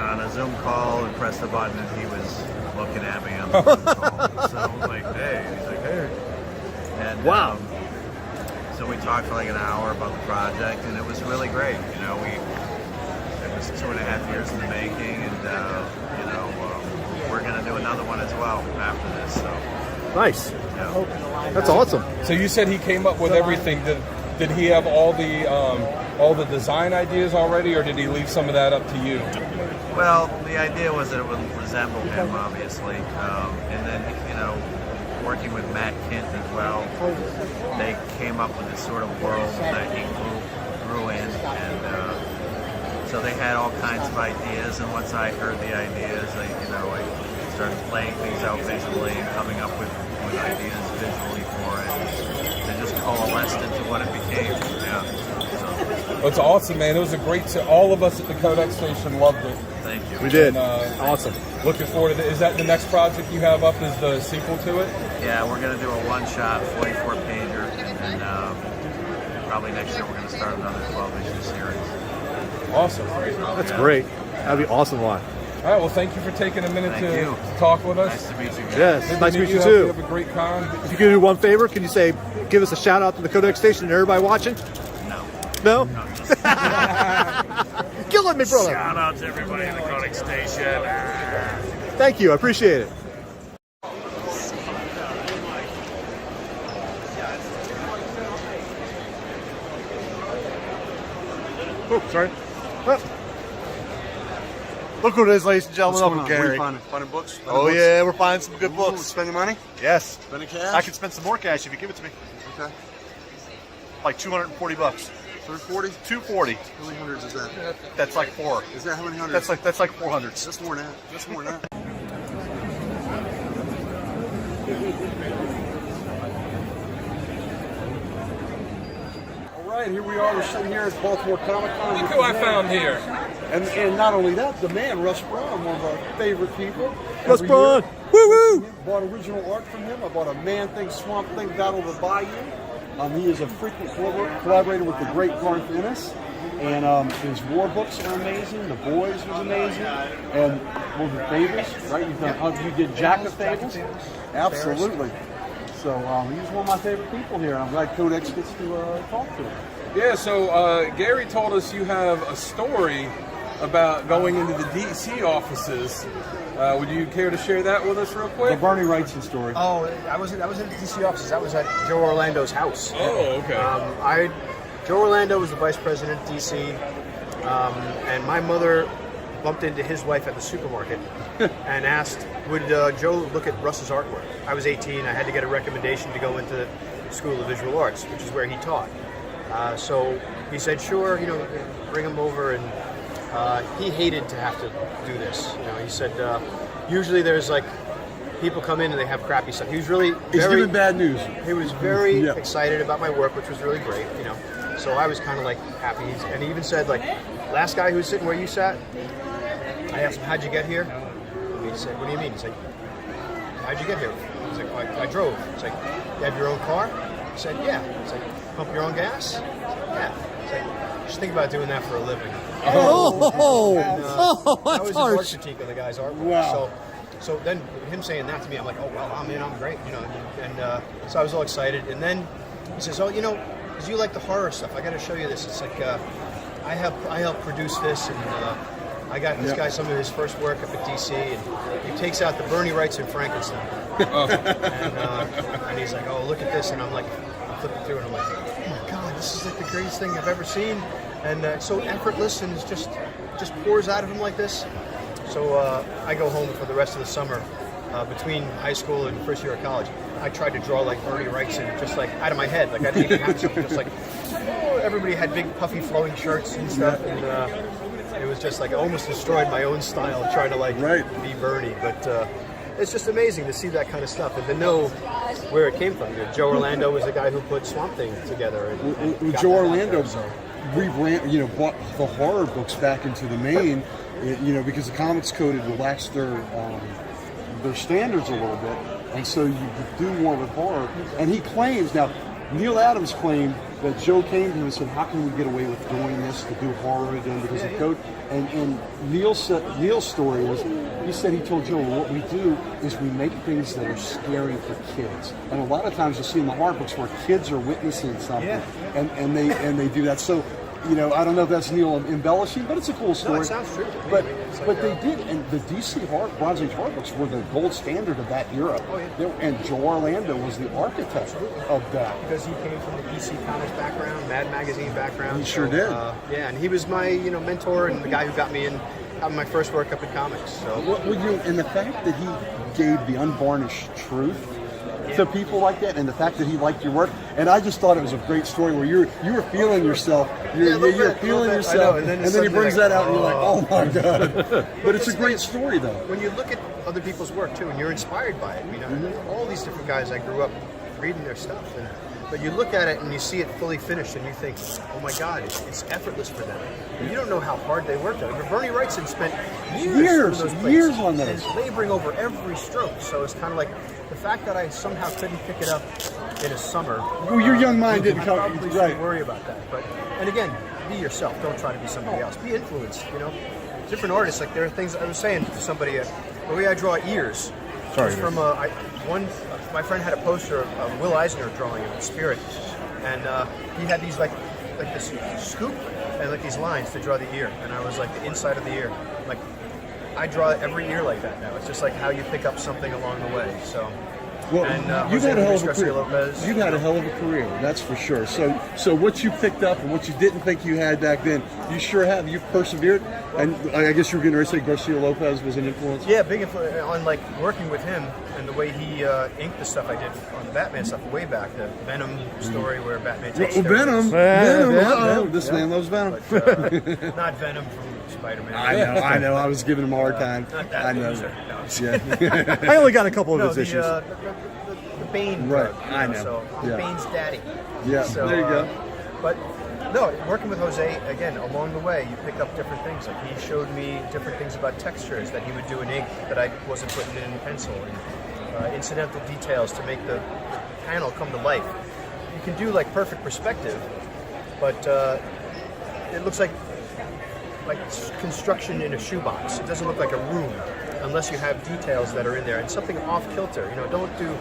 on a Zoom call and pressed the button, and he was looking at me on the Zoom call. So I was like, hey. He's like, hey. And, Wow. So we talked for like an hour about the project, and it was really great. It was 2.5 years in the making, and we're gonna do another one as well after this. So Nice. yeah. That's awesome. So you said he came up with everything. Did he have all the design ideas already, or did he leave some of that up to you? Well, the idea was that it would resemble him, obviously, and then working with Matt Kint as well, they came up with this sort of world that he grew in, and so they had all kinds of ideas. And once I heard the ideas, I started playing things out visually and coming up with ideas visually for it. They just coalesced into what it became. Yeah. So, It's awesome, man. It was a great. All of us at the Codex Station loved it. thank you. We did. And, Awesome. Looking forward to it. Is that the next project you have up? Is the sequel to it? Yeah, we're going to do a one-shot 44-pager, and probably next year we're going to start another 12-issue series. Awesome. That's great. That'd be awesome, Ron. All right. Well, thank you for taking a minute Thank you. to talk with us. Nice to meet you guys. Yes, Good nice to meet you Hope too. You have a great con. If you could do one favor, can you give us a shout out to the Codex Station and everybody watching? No. No? Killing me, brother. Shout out to everybody in the Codex Station. Thank you. I appreciate it. Oh, sorry. Oh. Look who it is, ladies and gentlemen. Uncle Gary. Finding books? Oh, yeah, we're finding some good books. Spending money? Yes. Spending cash? I can spend some more cash if you give it to me. Okay. Like $240. 340? 240. How many hundreds is that? That's like 4. Is that how many hundreds? That's like 400. That's more than that. That's more than that. All right, here we are. We're sitting here at Baltimore Comic Con. Look who I found here. And not only that, the man, Russ Braun, one of our favorite people. Russ Every Braun. year, Woo woo. Bought original art from him. I bought a Man-Thing, Swamp Thing, Battle of the Bayou. He is a frequent collaborator with the great Garth Ennis. And his war books are amazing. The Boys was amazing. And one of the Fables, right? You did Jack of Fables? Absolutely. So he's one of my favorite people here. I'm glad Codex gets to talk to him. Yeah. So Gary told us you have a story about going into the DC offices. Would you care to share that with us real The quick? Barney Wrightson story. Oh, I wasn't at the DC offices. I was at Joe Orlando's house. Oh, okay. Joe Orlando was the vice president of DC, and my mother bumped into his wife at the supermarket and asked, would Joe look at Russ's artwork? I was 18. I had to get a recommendation to go into the School of Visual Arts, which is where he taught. So he said, sure, bring him over. And he hated to have to do this. He said, usually there's people come in and they have crappy stuff. He was really He's giving bad news. He was very excited about my work, which was really great, So I was kind of happy. And he even said, last guy who was sitting where you sat, I asked him, how'd you get here? And he said, what do you mean? He's like, how'd you get here? He's like, I drove. He's like, you have your own car? I said, yeah. He's like, pump your own gas? Yeah. He's like, just think about doing that for a living. Oh, And, oh, that that's was his harsh. art critique of the guy's artwork. Wow. So then him saying that to me, I'm like, oh well, I'm in, I'm great, you know. And so I was all excited. And then he says, oh, you know, because you like the horror stuff, I got to show you this. It's like I helped produce this, and I got this guy some of his first work up at DC, and he takes out the Bernie Wrights and Frankenstein. And he's like, oh, look at this, and I'm flipping through, and I'm like, oh my God, this is like the greatest thing I've ever seen, and so effortless, and it's just pours out of him like this. So I go home for the rest of the summer between high school and first year of college. I tried to draw like Bernie Wrightson, just like out of my head, like I didn't even have something, just like everybody had big puffy flowing shirts and stuff, and it was just like I almost destroyed my own style trying to like be Bernie, but. It's just amazing to see that kind of stuff and to know where it came from. You know, Joe Orlando was the guy who put Swamp Thing together. And Joe Orlando brought the horror books back into the main, because the Comics Coded relaxed their standards a little bit, and so you could do more with horror. And he claims now, Neil Adams claimed that Joe came to him and said, "How can we get away with doing this to do horror again because of code?" And Neil's story is, he said he told Joe, "What we do is we make things that are scary for kids." And a lot of times you see in the horror books where kids are witnessing something, and they do that. So, I don't know if that's Neil embellishing, but it's a cool story. No, it sounds true. But they did, and the DC Bronze Age horror books were the gold standard of that era. And Joe Orlando was the architect of that. Because he came from the DC Comics background, Mad Magazine background. He sure did. And he was my mentor and the guy who got me in having my first work up in comics. So and the fact that he gave the unvarnished truth to people like that, and the fact that he liked your work, and I just thought it was a great story where you were feeling yourself, you're feeling yourself, and then he brings that out, and you're like, oh my God! But it's a great story, though. When you look at other people's work too, and you're inspired by it, all these different guys I grew up reading their stuff, but you look at it and you see it fully finished, and you think, oh my God, it's effortless for them. And you don't know how hard they worked on it. But Bernie Wrightson spent years on those, and laboring over every stroke. So it's kind of like the fact that I somehow couldn't pick it up in a summer. Well, your young mind didn't come. Probably shouldn't worry about that. And again, be yourself. Don't try to be somebody else. Be influenced. Different artists. Like there are things I was saying to somebody. The way I draw ears. Sorry. From my friend had a poster of Will Eisner drawing of Spirit, and he had these like this scoop and like these lines to draw the ear, and I was like the inside of the ear. Like I draw every ear like that now. It's just like how you pick up something along the way. So. Well, you've had a hell of a career. Lopez, you've had a hell of a career, that's for sure. So what you picked up and what you didn't think you had back then, you sure have. You've persevered, and I guess you were going to say Garcia Lopez was an influence. Yeah, big influence on like working with him and the way he inked the stuff I did on the Batman stuff way back. The Venom story where Batman takes Venom. This man loves Venom. But, not Venom from Spider-Man. I know. I was giving him a hard time. Not that I know. loser. Yeah. I only got a couple of his issues. The Bane right. book, I know. So I'm Bane's daddy. Yeah. So, there you go. But no, working with Jose again along the way, you pick up different things. Like he showed me different things about textures that he would do in ink that I wasn't putting in pencil, and incidental details to make the panel come to life. You can do like perfect perspective, but it looks like construction in a shoebox. It doesn't look like a room unless you have details that are in there and something off kilter. Don't do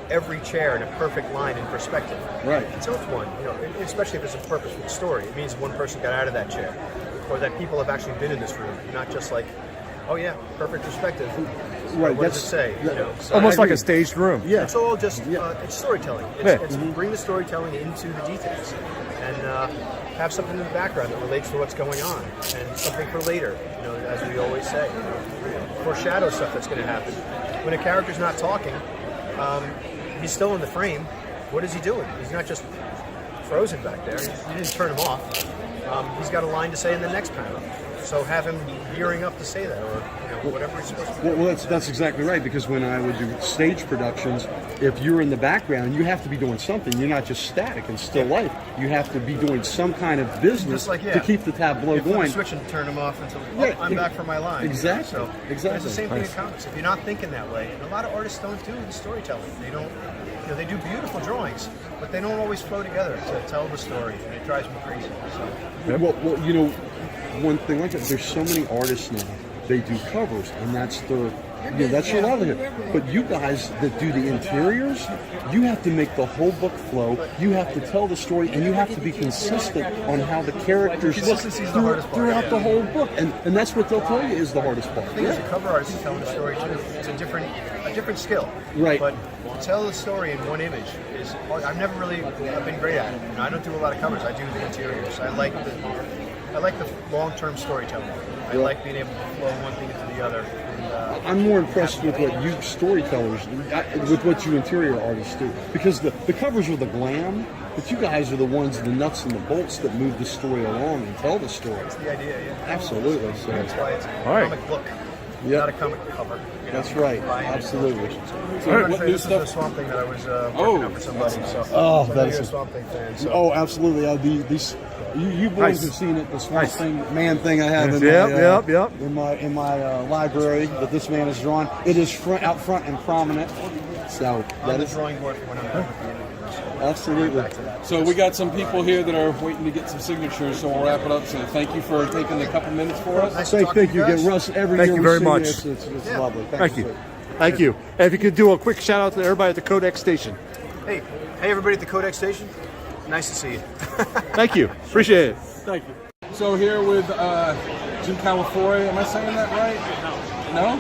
every chair in a perfect line in perspective. Right. Tilt one, especially if it's a purpose for the story. It means one person got out of that chair, or that people have actually been in this room, not just like, oh yeah, perfect perspective. Right. What does it say? So Almost like a staged room. Yeah. It's all just it's storytelling. It's bring the storytelling into the details, and have something in the background that relates to what's going on, and something for later. As we always say, foreshadow stuff that's going to happen. When a character's not talking, he's still in the frame. What is he doing? He's not just frozen back there. You didn't turn him off. He's got a line to say in the next panel. So have him gearing up to say that, or whatever he's supposed to do. Well, that's exactly right, because when I would do stage productions, if you're in the background, you have to be doing something. You're not just static and still life. You have to be doing some kind of business to keep the tableau you flip going. the switch and turn them off until I'm back for my line. Exactly. So exactly. It's the same thing in comics. If you're not thinking that way, and a lot of artists don't do the storytelling. They don't. They do beautiful drawings, but they don't always flow together to tell the story, and it drives me crazy. So. Well, one thing like that. There's so many artists now. They do covers, and that's their, that's your livelihood. But you guys that do the interiors, you have to make the whole book flow. You have to tell the story, and you have to be consistent on how the characters look throughout the whole book. And that's what they'll tell you is the hardest part. I think as a cover artist, telling the story too, it's a different skill. Right. But to tell the story in one image is hard. I've never really been great at it. I don't do a lot of covers. I do the interiors. I like the long-term storytelling. I like being able to flow one thing into the other. And, I'm more impressed with what you storytellers, with what you interior artists do, because the covers are the glam, but you guys are the ones, the nuts and the bolts that move the story along and tell the story. That's the idea. Yeah. Absolutely. So that's why it's a all right. comic book, Yep. not a comic cover. That's right. Absolutely. So I'm this is a Swamp Thing that I was working on for somebody. So that is a Swamp Thing fan. So. Oh, absolutely. These you boys have seen it. The Swamp Thing man thing I have in my library that this man has drawn. It is out front and prominent. So on the drawing board for when I'm done with the interview. Absolutely. So we got some people here that are waiting to get some signatures, so we'll wrap it up. So thank you for taking a couple minutes for us. Thank you. Get Russ every year. Thank you very much. It's lovely. Thank you. Thank you. And if you could do a quick shout out to everybody at the Codex Station. Hey, everybody at the Codex Station. Nice to see you. Thank you. Appreciate it. Thank you. So here with Jim Calafiore. Am I saying that right? No?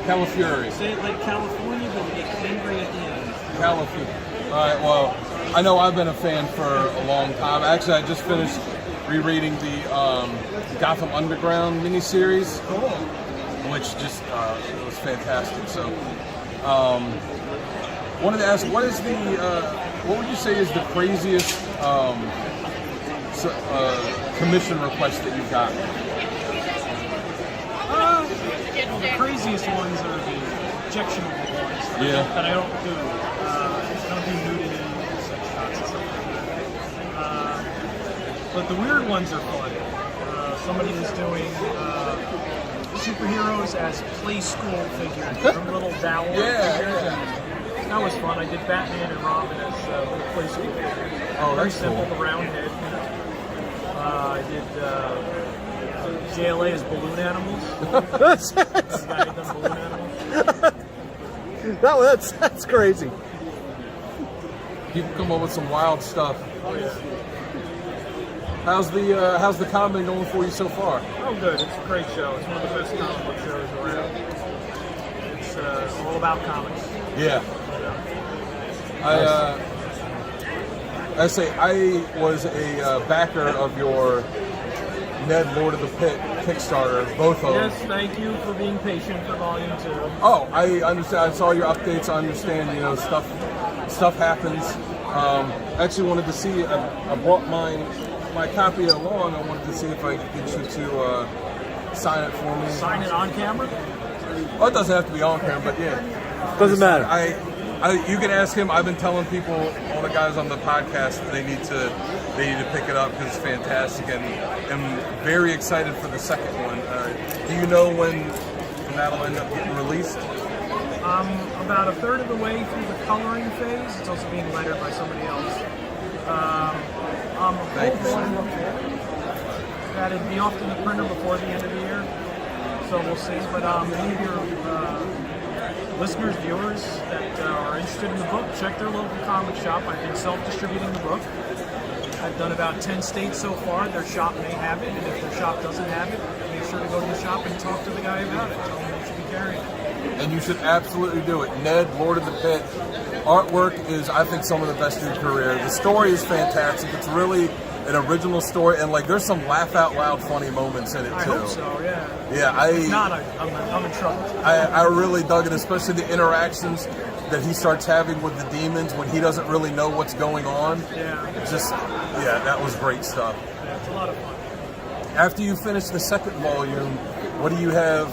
Calafiore. Say it like California, but we get angry at the end. Califiore. All right, well, I know I've been a fan for a long time. Actually, I just finished rereading the Gotham Underground miniseries, which just it was fantastic. So, wanted to ask, what is the what would you say is the craziest commission request that you've got? Well, the craziest ones are the objectionable ones that I don't do. I don't do nudity and sex shots and stuff like that. But the weird ones are fun. Somebody was doing superheroes as play school figures, from little dowel figures. And that was fun. I did Batman and Robin as little play school figures. Oh, very that's simple, cool. the round head. I did JLA as balloon animals. I made them balloon animals. That's crazy. People come up with some wild stuff. Oh yeah. How's the con been going for you so far? Oh, good. It's a great show. It's one of the best comic book shows around. It's all about comics. Yeah. I was a backer of your Ned Lord of the Pit Kickstarter, both of them. Yes, thank you for being patient for Volume 2. Oh, I understand. I saw your updates. I understand. Stuff happens. I actually wanted to see. I brought my copy along. I wanted to see if I could get you to sign it for me. Sign it on camera? Oh, it doesn't have to be on camera, but yeah. Doesn't matter. You can ask him. I've been telling people, all the guys on the podcast, that they need to pick it up because it's fantastic, and I'm very excited for the second one. Do you know when that'll end up getting released? About a third of the way through the coloring phase. It's also being lettered by somebody else. I'm hoping that it'd be off to the printer before the end of the year. So we'll see. But any of your listeners, viewers that are interested in the book, check their local comic shop. I've been self-distributing the book. I've done about 10 states so far. Their shop may have it, and if their shop doesn't have it, make sure to go to the shop and talk to the guy about it. Tell him they should be carrying it. And you should absolutely do it. Ned, Lord of the Pit. Artwork is, I think, some of the best in your career. The story is fantastic. It's really an original story, and there's some laugh out loud funny moments in it too. I hope so, yeah. Yeah, If not, I'm in trouble. I really dug it, especially the interactions that he starts having with the demons when he doesn't really know what's going on. Yeah. That was great stuff. Yeah, it's a lot of fun. After you finish the second volume, what do you have?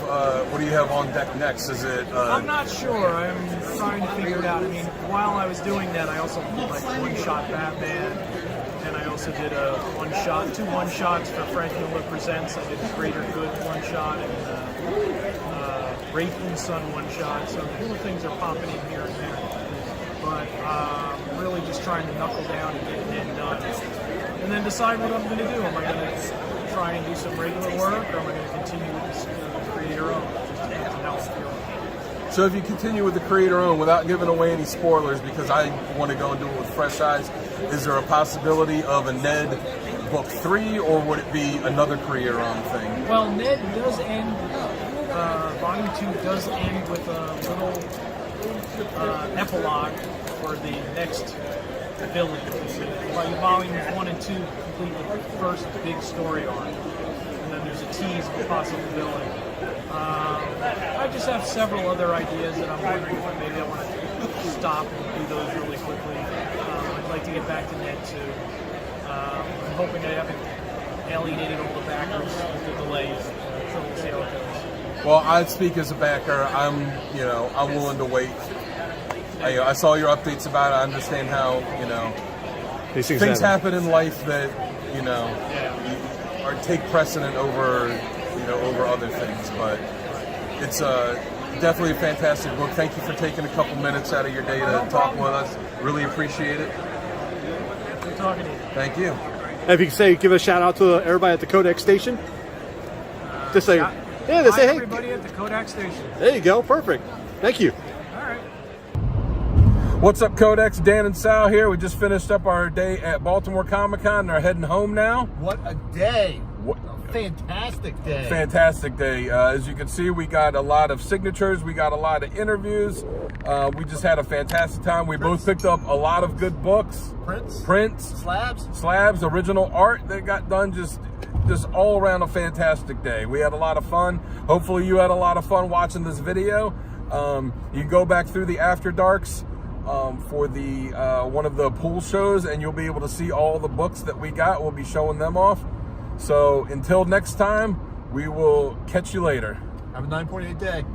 What do you have on deck next? Is it? I'm not sure. I'm trying to figure it out. I mean, while I was doing that, I also did one-shot Batman, and I also did two one-shots for Frank Miller Presents. I did a Greater Good one-shot and Wraith and Son one-shot. So little things are popping in here and there. But I'm really just trying to knuckle down and get it done, and then decide what I'm going to do. Am I going to try try and do some regular work, or am I going to continue with this creator-owned? Just depends on how I'm feeling. So if you continue with the creator-owned without giving away any spoilers, because I want to go and do it with fresh eyes, is there a possibility of a Ned book 3, or would it be another creator-owned thing? Well, Ned does end, Volume 2 does end with a little epilogue for the next villain. Volumes 1 and 2 complete the first big story arc, and then there's a tease of a possible villain. I just have several other ideas that I'm wondering if maybe I want to stop and do those really quickly. I'd like to get back to Ned too. I'm hoping I haven't alienated all the backers with the delays, so we'll see how it goes. Well, I speak as a backer. I'm willing to wait. I saw your updates about it. I understand how, These things happen in life that, or take precedent over, over other things. But it's definitely a fantastic book. Thank you for taking a couple minutes out of your day to talk with us. Really appreciate it. Good talking to you. Thank you. And if you could give a shout out to everybody at the Codex Station. Just say, Hi, just say, hey. everybody at the Kodak Station. There you go. Perfect. Thank you. What's up, Codex? Dan and Sal here. We just finished up our day at Baltimore Comic-Con and are heading home now. What a day. A fantastic day. Fantastic day. As you can see, we got a lot of signatures. We got a lot of interviews. We just had a fantastic time. We both picked up a lot of good books. Prints. Slabs. Original art that got done. Just all around a fantastic day. We had a lot of fun. Hopefully you had a lot of fun watching this video. You can go back through the After Darks for the one of the pool shows, and you'll be able to see all the books that we got. We'll be showing them off. So until next time, we will catch you later. Have a 9.8 day.